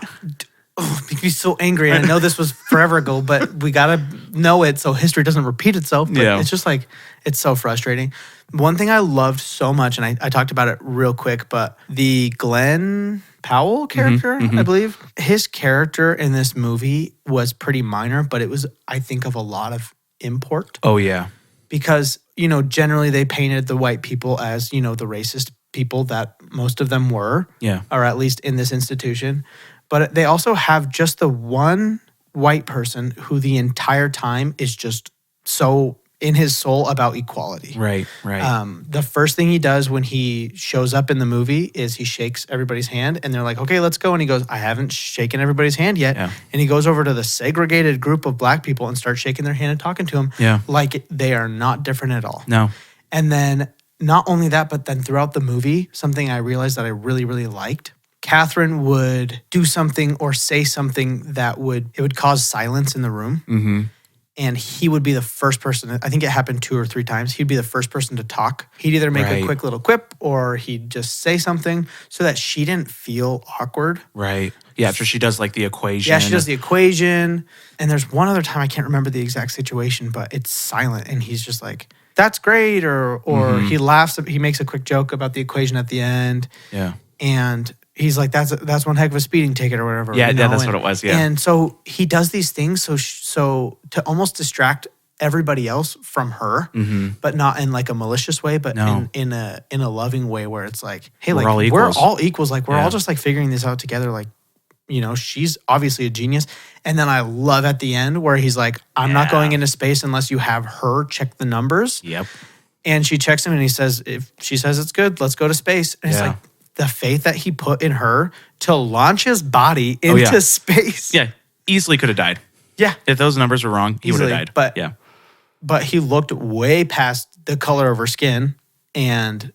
Oh, it makes me so angry. And I know this was forever ago, but we got to know it so history doesn't repeat itself. But it's just like, it's so frustrating. One thing I loved so much, and I talked about it real quick, but the Glenn Powell character, I believe, his character in this movie was pretty minor, but it was, I think, of a lot of import. Oh, yeah. Because, generally they painted the white people as, the racist people that most of them were. Yeah. Or at least in this institution. But they also have just the one white person who the entire time is just so in his soul about equality. Right. The first thing he does when he shows up in the movie is he shakes everybody's hand, and they're like, okay, let's go. And he goes, I haven't shaken everybody's hand yet. Yeah. And he goes over to the segregated group of black people and starts shaking their hand and talking to them like they are not different at all. No. And then not only that, but then throughout the movie, something I realized that I really, really liked, Catherine would do something or say something that would cause silence in the room. Mm-hmm. And he would be the first person, I think it happened 2 or 3 times, he'd be the first person to talk. He'd either make a quick little quip or he'd just say something so that she didn't feel awkward. Right. Yeah, after she does like the equation. Yeah, she does the equation. And there's one other time, I can't remember the exact situation, but it's silent. And he's just like, that's great. Or he laughs, he makes a quick joke about the equation at the end. Yeah. And he's like, that's one heck of a speeding ticket or whatever. Yeah, that's what it was. Yeah. And so he does these things so to almost distract everybody else from her, but not in like a malicious way, but in a loving way where it's like, hey, like we're all equals. Like we're all just like figuring this out together. Like, she's obviously a genius. And then I love at the end where he's like, I'm not going into space unless you have her check the numbers. Yep. And she checks him and he says, if she says it's good, let's go to space. And it's like, the faith that he put in her to launch his body into space. Yeah, easily could have died. Yeah. If those numbers were wrong, he would have died. But he looked way past the color of her skin and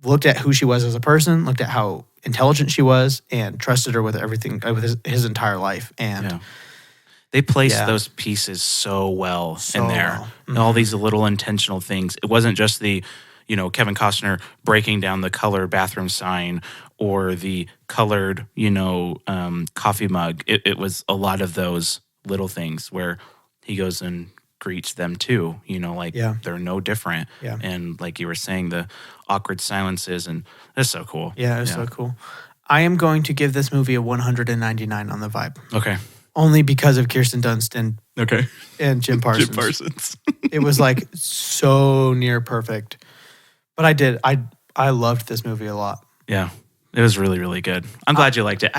looked at who she was as a person, looked at how intelligent she was, and trusted her with everything, with his entire life. And Yeah. They placed Yeah. those pieces so well So in there. well. All these little intentional things. It wasn't just the, Kevin Costner breaking down the colored bathroom sign or the colored, coffee mug. It was a lot of those little things where he goes and greets them too, Yeah. they're no different. Yeah. And like you were saying, the awkward silences, and that's so cool. Yeah, it was so cool. I am going to give this movie a 199 on the vibe. Okay. Only because of Kirsten Dunst and Okay. Jim Parsons. Jim Parsons. It was like so near perfect. But I loved this movie a lot. Yeah. It was really, really good. I'm glad you liked it.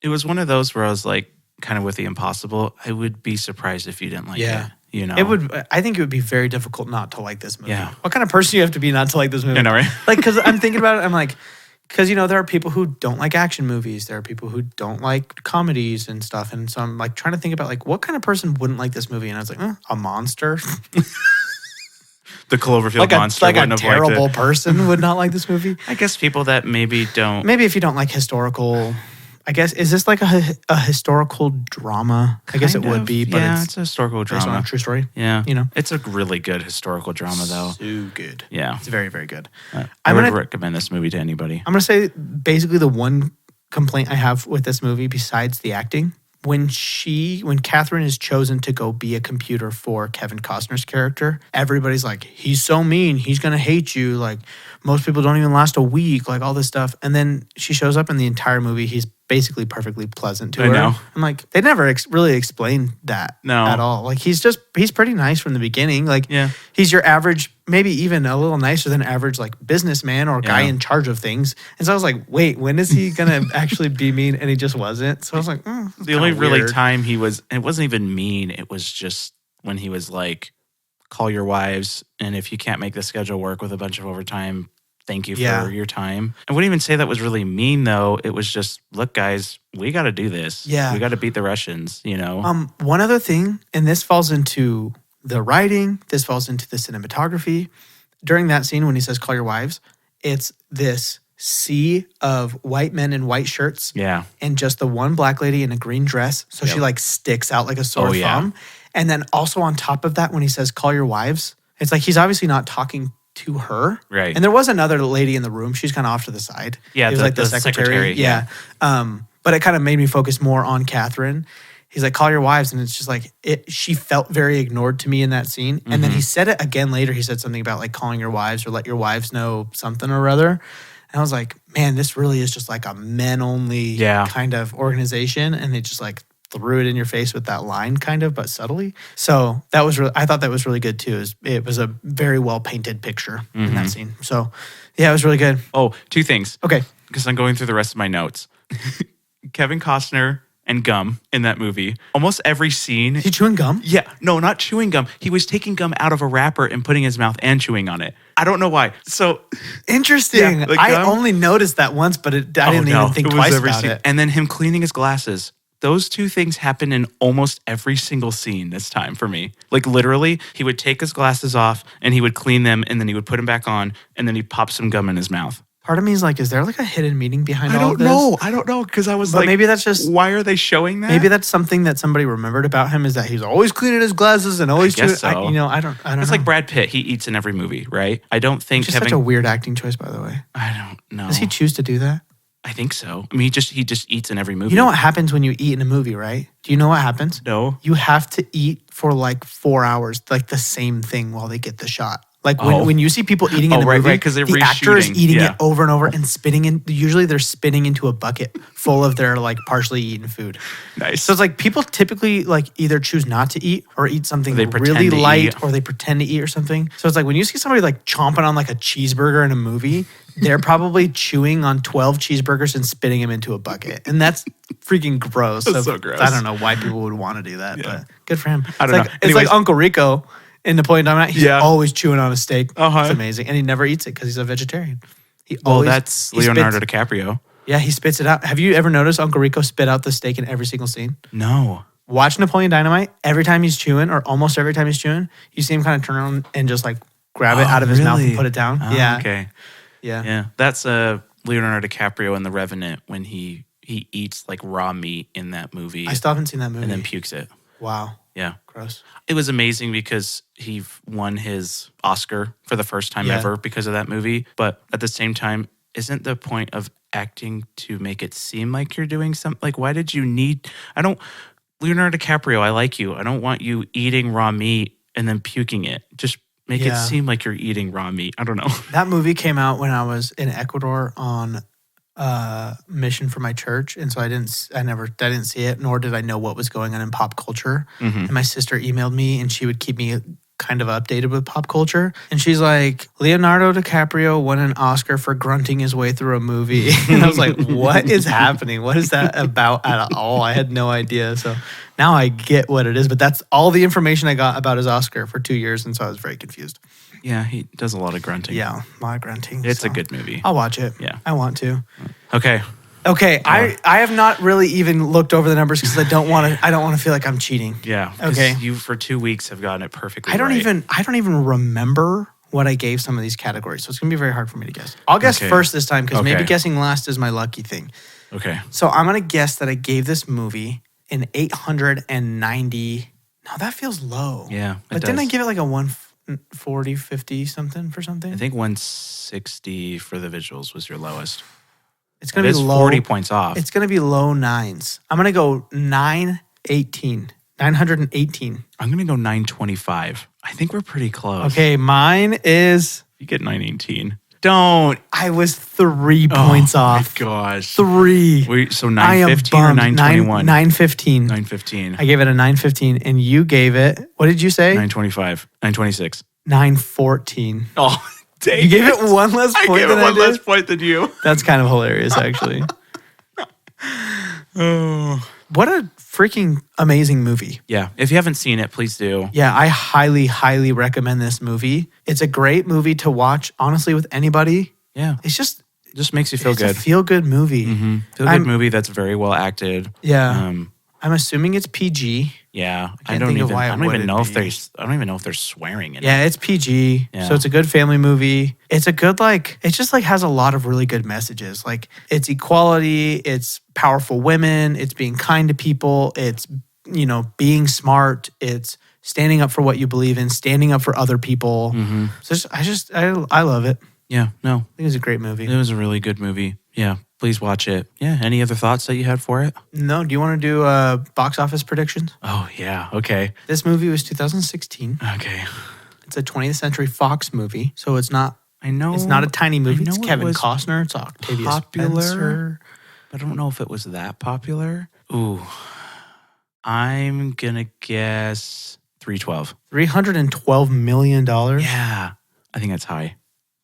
It was one of those where I was like, kind of with The Impossible, I would be surprised if you didn't like it. I think it would be very difficult not to like this movie. Yeah. What kind of person do you have to be not to like this movie? I know, right? Like, because I'm thinking about it, I'm like, because, there are people who don't like action movies. There are people who don't like comedies and stuff. And so I'm like trying to think about like, what kind of person wouldn't like this movie? And I was like, a monster. The Cloverfield like monster a wouldn't have terrible liked it. person would not like this movie. I guess people that maybe don't. Maybe if you don't like historical, I guess, is this like a historical drama? I guess it Kind would of, be, but yeah, it's it's a historical based on drama. a true story. Yeah. You know? It's a really good historical drama, though. So good. Yeah. It's very, very good. I I'm would gonna- recommend this movie to anybody. I'm going to say basically the one complaint I have with this movie besides the acting, when Catherine is chosen to go be a computer for Kevin Costner's character, everybody's like, he's so mean, he's going to hate you. Like, most people don't even last a week, like all this stuff. And then she shows up in the entire movie. He's basically perfectly pleasant to I her. know. I'm like, they never really explained that No. at all. Like, he's pretty nice from the beginning. Like, Yeah. he's your average, maybe even a little nicer than average, like businessman or guy Yeah. in charge of things. And so I was like, wait, when is he going to actually be mean? And he just wasn't. So I was like, The only really time he was, it wasn't even mean. It was just when he was like, call your wives. And if you can't make the schedule work with a bunch of overtime, thank you Yeah. for your time. I wouldn't even say that was really mean, though. It was just, look, guys, we got to do this. Yeah. We got to beat the Russians, One other thing, and this falls into the writing, this falls into the cinematography. During that scene when he says, call your wives, it's this sea of white men in white shirts Yeah. and just the one black lady in a green dress. So she Yep. like sticks out like a sore Oh, yeah. thumb. And then also on top of that, when he says, call your wives, it's like he's obviously not talking to her. Right. And there was another lady in the room. She's kind of off to the side. Yeah, It was the- like the the secretary. secretary, Yeah. But it kind of made me focus more on Catherine. He's like, call your wives. And it's just like, she felt very ignored to me in that scene. And then he said it again later. He said something about like calling your wives or let your wives know something or other. And I was like, man, this really is just like a men only Yeah. kind of organization. And they just like threw it in your face with that line kind of, but subtly. So that was I thought that was really good too. It was a very well painted picture in that scene. So yeah, it was really good. Oh, two things. Okay. Because I'm going through the rest of my notes. Kevin Costner and gum in that movie. Almost every scene. Is he chewing gum? Yeah, no, not chewing gum. He was taking gum out of a wrapper and putting in his mouth and chewing on it. I don't know why. So Interesting. Yeah, the I gum- only noticed that once, but I didn't even think it was twice every about scene. it. And then him cleaning his glasses. Those two things happen in almost every single scene this time for me. Like literally, he would take his glasses off and he would clean them and then he would put them back on and then he'd pop some gum in his mouth. Part of me is like, is there like a hidden meaning behind I all of don't this? know. I don't know because I was But like, maybe that's just why are they showing that? maybe that's something that somebody remembered about him is that he's always cleaning his glasses and always guess chewing. so. I don't It's know. like Brad Pitt. He eats in every movie, right? I don't think Just Kevin. such a weird acting choice, by the way. I don't know. Does he choose to do that? I think so. I mean, he just eats in every movie. You know what happens when you eat in a movie, right? Do you know what happens? No. You have to eat for like 4 hours, like the same thing while they get the shot. Like Oh. when you see people eating in Oh, the right, movie, right, 'cause they're the actor is reshooting. eating Yeah. it over and over and spitting in. Usually they're spitting into a bucket full of their like partially eaten food. Nice. So it's like people typically like either choose not to eat or eat something They pretend really to light eat. or they pretend to eat or something. So it's like when you see somebody like chomping on like a cheeseburger in a movie, they're probably chewing on 12 cheeseburgers and spitting them into a bucket. And that's freaking gross. That's so gross. I don't know why people would want to do that, but good for him. I don't It's know. like Anyways. Uncle Rico in Napoleon Dynamite. He's Yeah. always chewing on a steak. Uh-huh. It's amazing. And he never eats it because he's a vegetarian. Well, that's he Leonardo spits- DiCaprio. Yeah, he spits it out. Have you ever noticed Uncle Rico spit out the steak in every single scene? No. Watch Napoleon Dynamite. Every time he's chewing, or almost every time he's chewing, you see him kind of turn around and just like grab it out of his mouth and really? put it down. Oh, Yeah. Okay. Yeah. Yeah. That's Leonardo DiCaprio in The Revenant when he eats like raw meat in that movie I still haven't seen that movie. and then pukes it. Wow. Yeah. Gross. It was amazing because he won his Oscar for the first time Yeah. ever because of that movie. But at the same time, isn't the point of acting to make it seem like you're doing something? Like, why did you need? Leonardo DiCaprio, I like you. I don't want you eating raw meat and then puking it. Just make it Yeah. seem like you're eating raw meat. I don't know. That movie came out when I was in Ecuador on mission for my church, and so I didn't see it, nor did I know what was going on in pop culture. And my sister emailed me, and she would keep me kind of updated with pop culture. And she's like, Leonardo DiCaprio won an Oscar for grunting his way through a movie. And I was like, what is happening? What is that about at all? I had no idea. So now I get what it is, but that's all the information I got about his Oscar for 2 years, and so I was very confused. Yeah, he does a lot of grunting. Yeah, a lot of grunting. It's a good movie. I'll watch it. Yeah. I want to. Okay. Okay, I have not really even looked over the numbers because I don't want to feel like I'm cheating. Yeah. 'cause Okay. You for 2 weeks have gotten it perfectly I don't right. even remember what I gave some of these categories, so it's gonna be very hard for me to guess. I'll guess Okay. first this time because maybe Okay. guessing last is my lucky thing. Okay. So I'm gonna guess that I gave this movie an 890. No, that feels low. Yeah. but didn't I give it like a 140, 50 something for something? I think 160 for the visuals was your lowest. It's It gonna be is low. 40 points off. It's gonna be low nines. I'm gonna go 918. 918. I'm going to go 925. I think we're pretty close. Okay, mine is. You get 918. Don't. I was 3 points off. Oh, my gosh. 3. Wait, so I am 915 or bummed. 921? 915. 915. I gave it a 915, and you gave it. What did you say? 925. 926. 914. Oh, dang. You gave it one less I point gave than it I one did. less point than you. That's kind of hilarious, actually. Oh. What a freaking amazing movie. Yeah. If you haven't seen it, please do. Yeah, I highly, highly recommend this movie. It's a great movie to watch, honestly, with anybody. Yeah. It's just Just makes you feel it's good. a feel-good movie. Feel good movie that's very well acted. Yeah. I'm assuming it's PG. Yeah. can't think of why it I don't even wouldn't know if be. there's swearing in it. Yeah, it's PG. Yeah. So it's a good family movie. It's a good, it just has a lot of really good messages. Like it's equality, it's powerful women, it's being kind to people, it's, being smart, it's standing up for what you believe in, standing up for other people. So I love it. Yeah. No. I think it's a great movie. It was a really good movie. Yeah. Please watch it. Yeah. Any other thoughts that you had for it? No, do you want to do box office predictions? Oh, yeah. Okay. This movie was 2016. Okay. It's a 20th Century Fox movie, so it's not I know. it's not a tiny movie. know It's it Kevin was Costner. It's Octavia popular. Spencer. I don't know if it was that popular. Ooh. I'm going to guess 312. $312 million. Yeah. I think that's high.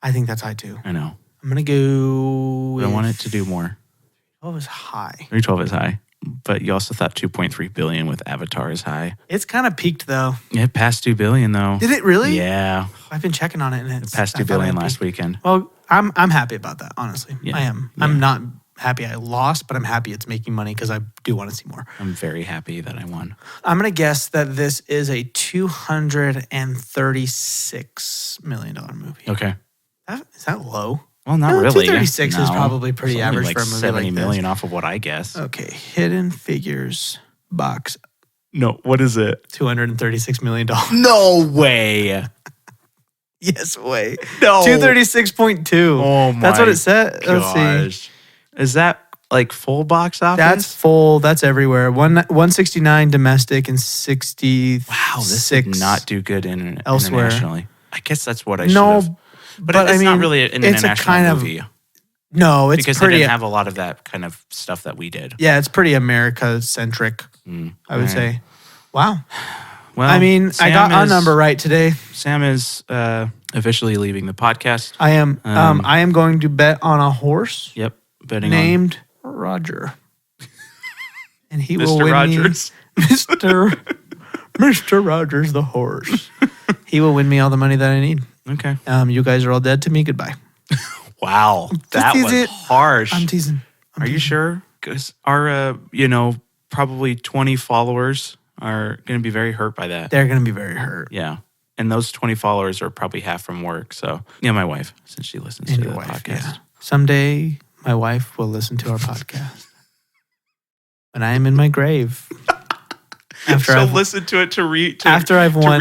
I think that's high too. I know. I'm gonna go. But I want it to do more. What was high? 312 is high. But you also thought 2.3 billion with Avatar is high. It's kind of peaked though. It passed 2 billion though. Did it really? Yeah. I've been checking on it, and it's It passed I 2 thought billion it last peaked. weekend. Well, I'm happy about that. Honestly, Yeah. I am. Yeah. I'm not happy I lost, but I'm happy it's making money because I do want to see more. I'm very happy that I won. I'm gonna guess that this is a $236 million movie. Okay. Is that low? Well, not No, really. 236 is probably pretty It's only average like for a movie 70 like million this. off of what I guess. Okay, Hidden Figures box, No, what is it? $236 million. No way. Yes, way. No. 236.2. Oh my That's what it said. Let's see. gosh. Is that like full box office? That's full. That's everywhere. 169 domestic and 66 wow. This did not do good elsewhere. internationally. I guess that's what I should No, have. But it's not really an it's a international kind movie no, it's because they pretty. didn't have a lot of that kind of stuff that we did. Yeah, it's pretty America centric. I would say. Wow. Well, I mean, I Sam got a is- number right today. Sam is officially leaving the podcast. I am. I am going to bet on a horse Yep, betting named Roger, and he on will Mr. win Rogers. me, Mr. Rogers the horse. He will win me all the money that I need. Okay. You guys are all dead to me. Goodbye. Wow, that was teasing. harsh. I'm teasing. Are you sure? Because our, probably 20 followers are going to be very hurt by that. They're gonna be very hurt. Yeah. And those 20 followers are probably half from work. So, yeah, my wife, since she listens And to your the wife, podcast. yeah. Someday, my wife will listen to our podcast. When I am in my grave. After She'll I've listen to it to won,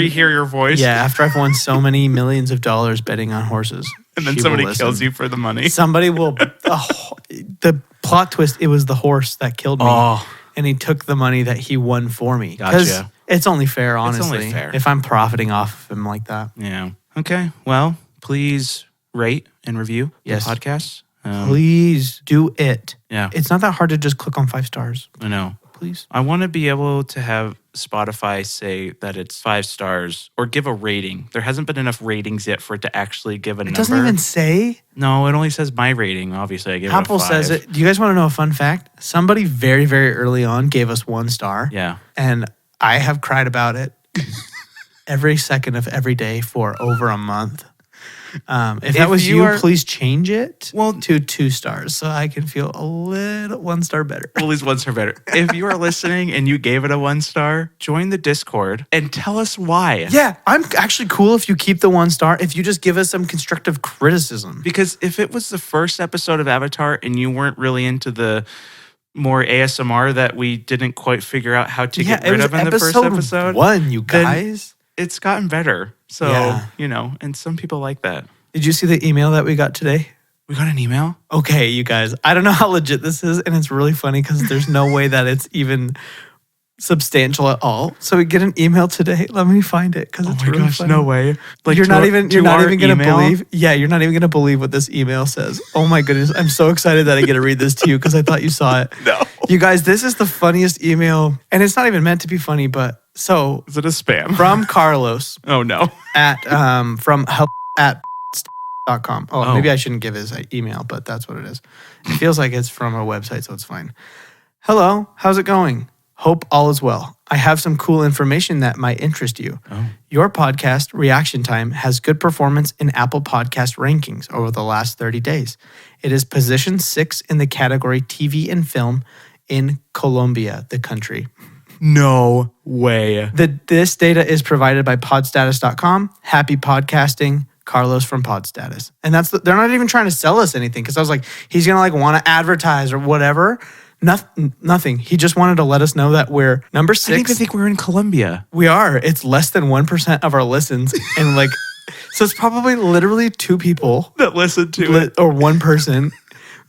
rehear your voice. Yeah, after I've won so many millions of dollars betting on horses. And then she somebody will kills listen. you for the money. Somebody will. The plot twist, it was the horse that killed me. Oh. And he took the money that he won for me. Gotcha. It's only fair, honestly. only fair. If I'm profiting off of him like that. Yeah. Okay. Well, please rate and review Yes. the podcast. Please do it. Yeah. It's not that hard to just click on 5 stars. I know. Please. I want to be able to have Spotify say that it's 5 stars or give a rating. There hasn't been enough ratings yet for it to actually give a number. It doesn't even say. No, it only says my rating. Obviously, I give Apple it a 5. says it. Do you guys want to know a fun fact? Somebody very, very early on gave us 1 star. Yeah. And I have cried about it every second of every day for over a month. If that was you, please change it to 2 stars so I can feel a little 1 star better. At least 1 star better. If you are listening and you gave it a 1 star, join the Discord and tell us why. Yeah, I'm actually cool if you keep the 1 star, if you just give us some constructive criticism. Because if it was the first episode of Avatar and you weren't really into the more ASMR that we didn't quite figure out how to get rid of in the first episode. 1, you guys. It's gotten better. So, and some people like that. Did you see the email that we got today? We got an email? Okay, you guys. I don't know how legit this is, and it's really funny because there's no way that it's even substantial at all. So we get an email today. Let me find it because it's really funny. No way. Like you're not even gonna believe. Yeah, you're not even gonna believe what this email says. Oh my goodness. I'm so excited that I get to read this to you because I thought you saw it. No. You guys, this is the funniest email, and it's not even meant to be funny, but so is it a spam? From Carlos. Oh no. From help@.com. Oh, maybe I shouldn't give his email, but that's what it is. It feels like it's from a website, so it's fine. Hello, how's it going? Hope all is well. I have some cool information that might interest you. Oh. Your podcast, Reaction Time, has good performance in Apple Podcast rankings over the last 30 days. It is position 6 in the category TV and film in Colombia, the country. No way. This data is provided by podstatus.com. Happy podcasting, Carlos from Podstatus. And they're not even trying to sell us anything because I was like, he's going to want to advertise or whatever. Nothing. He just wanted to let us know that we're number 6. I didn't even think we were in Colombia. We are. It's less than 1% of our listens. And so it's probably literally 2 people that listen to it. Or 1 person.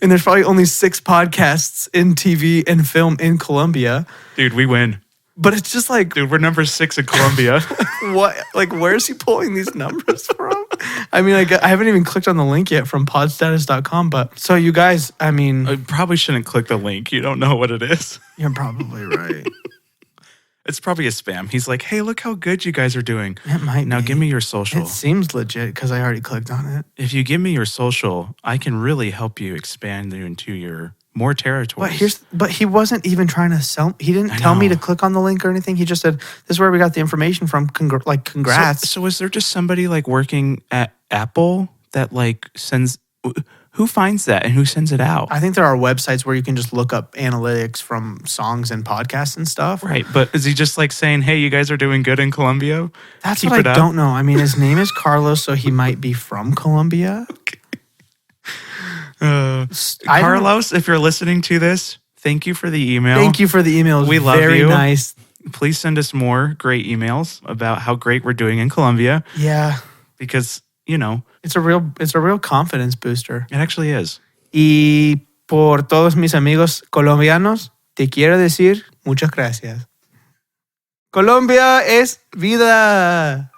And there's probably only 6 podcasts in TV and film in Colombia. Dude, we win. But it's just like... Dude, we're number 6 in Colombia. What? Like, where is he pulling these numbers from? I mean, I haven't even clicked on the link yet from podstatus.com. But so you guys, I mean... I probably shouldn't click the link. You don't know what it is. You're probably right. It's probably a spam. He's like, hey, look how good you guys are doing. It might Now be. Give me your social. It seems legit because I already clicked on it. If you give me your social, I can really help you expand into your more territories. But he wasn't even trying to sell. He didn't tell me to click on the link or anything. He just said, this is where we got the information from. Congrats. So is there just somebody working at Apple that sends... Who finds that and who sends it out? I think there are websites where you can just look up analytics from songs and podcasts and stuff. Right, but is he just saying, hey, you guys are doing good in Colombia? That's what I don't know. I mean, his name is Carlos, so he might be from Colombia. Okay. Carlos, if you're listening to this, thank you for the email. Thank you for the email. We love you. Very nice. Please send us more great emails about how great we're doing in Colombia. Yeah. Because, it's a real confidence booster. It actually is. Y por todos mis amigos colombianos, te quiero decir muchas gracias. Colombia es vida.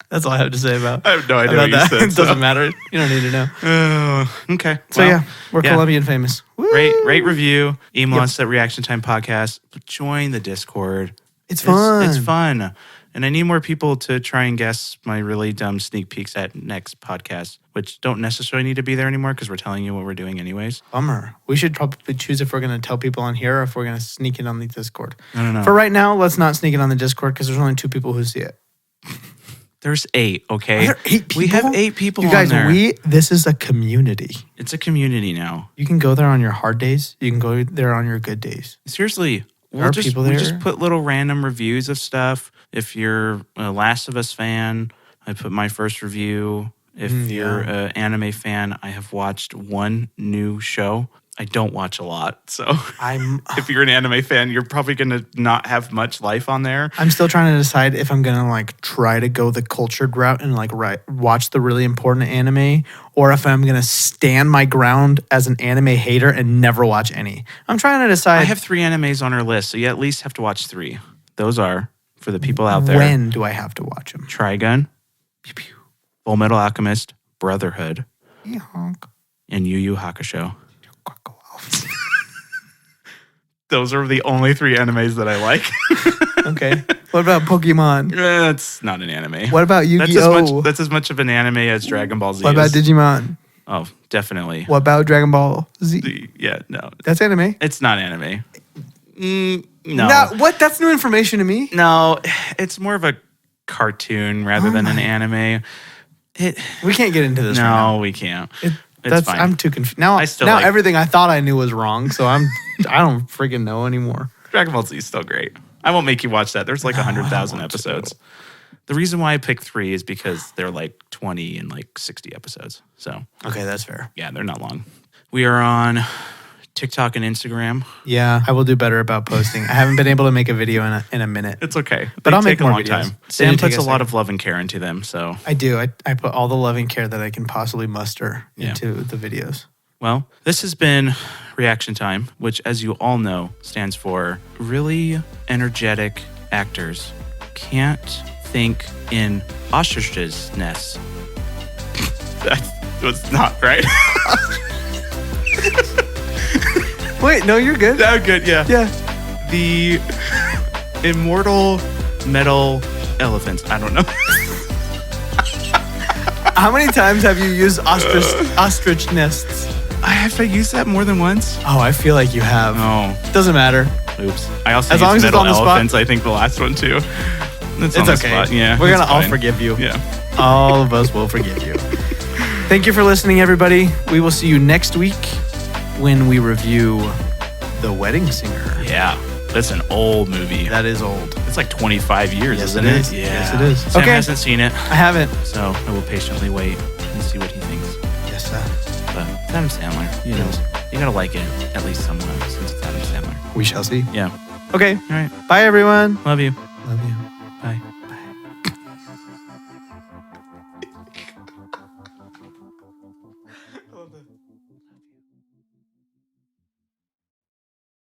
That's all I have to say about. I have no idea what you said. It doesn't matter. You don't need to know. Okay. So we're Colombian famous. Rate, review, email us at Reaction Time Podcast. Join the Discord. It's fun. It's fun. And I need more people to try and guess my really dumb sneak peeks at next podcast, which don't necessarily need to be there anymore because we're telling you what we're doing anyways. Bummer. We should probably choose if we're going to tell people on here or if we're going to sneak it on the Discord. I don't know. For right now, let's not sneak it on the Discord because there's only 2 people who see it. There's 8, okay? Are there 8 people? We have 8 people you guys, on there. This is a community. It's a community now. You can go there on your hard days. You can go there on your good days. Seriously, There are people we there. just put little random reviews of stuff. If you're a Last of Us fan, I put my first review. If you're an anime fan, I have watched one new show. I don't watch a lot, so if you're an anime fan, you're probably gonna not have much life on there. I'm still trying to decide if I'm gonna like try to go the cultured route and like watch the really important anime, or if I'm gonna stand my ground as an anime hater and never watch any. I'm trying to decide. I have 3 animes on our list, so you at least have to watch 3. Those are, for the people out there, when do I have to watch them? Trigun, Pew, pew. Full Metal Alchemist, Brotherhood, Honk. and Yu Yu Hakusho. Those are the only 3 animes that I like. Okay. What about Pokemon? That's not an anime. What about Yu-Gi-Oh? That's as much of an anime as Dragon Ball Z. What about is. Digimon? Oh, definitely. What about Dragon Ball Z? Yeah, no. That's anime. It's not anime. No. What? That's new information to me. No, it's more of a cartoon rather than an anime. We can't get into this. No, right now. we can't. That's fine. I'm too confused. Now everything I thought I knew was wrong, so I don't freaking know anymore. Dragon Ball Z is still great. I won't make you watch that. There's like 100,000 episodes. The reason why I picked 3 is because they're like 20 and like 60 episodes. So Okay, that's fair. yeah, they're not long. We are on TikTok and Instagram. Yeah, I will do better about posting. I haven't been able to make a video in a minute. It's okay. But I'll take make more a long videos. time. They do Sam take puts a a lot second. of love and care into them. So I do. I put all the loving care that I can possibly muster into the videos. well, this has been Reaction Time, which, as you all know, stands for really energetic actors can't think in ostriches' nests. That was not right. Wait, no, you're good. Oh, good, yeah. Yeah. The immortal metal elephants. I don't know. How many times have you used ostrich nests? I have to use that more than once. Oh, I feel like you have. Oh, Doesn't matter. oops. I also As long used as it's metal on the spot. elephants. I think the last one too. It's on It's the okay. spot. Yeah, We're it's gonna all fine. forgive you. Yeah. All of us will forgive you. Thank you for listening, everybody. We will see you next week when we review The Wedding Singer. Yeah. That's an old movie. That is old. It's like 25 years, Yes, isn't it it? is. Yeah. Yes, it is. Sam Okay. hasn't seen it, I haven't. so I will patiently wait and see what he thinks. Yes, sir. But it's Adam Sandler. You know, you gotta like it at least somewhat since it's Adam Sandler. We shall see. Yeah. Okay. All right. Bye, everyone. Love you. Love you.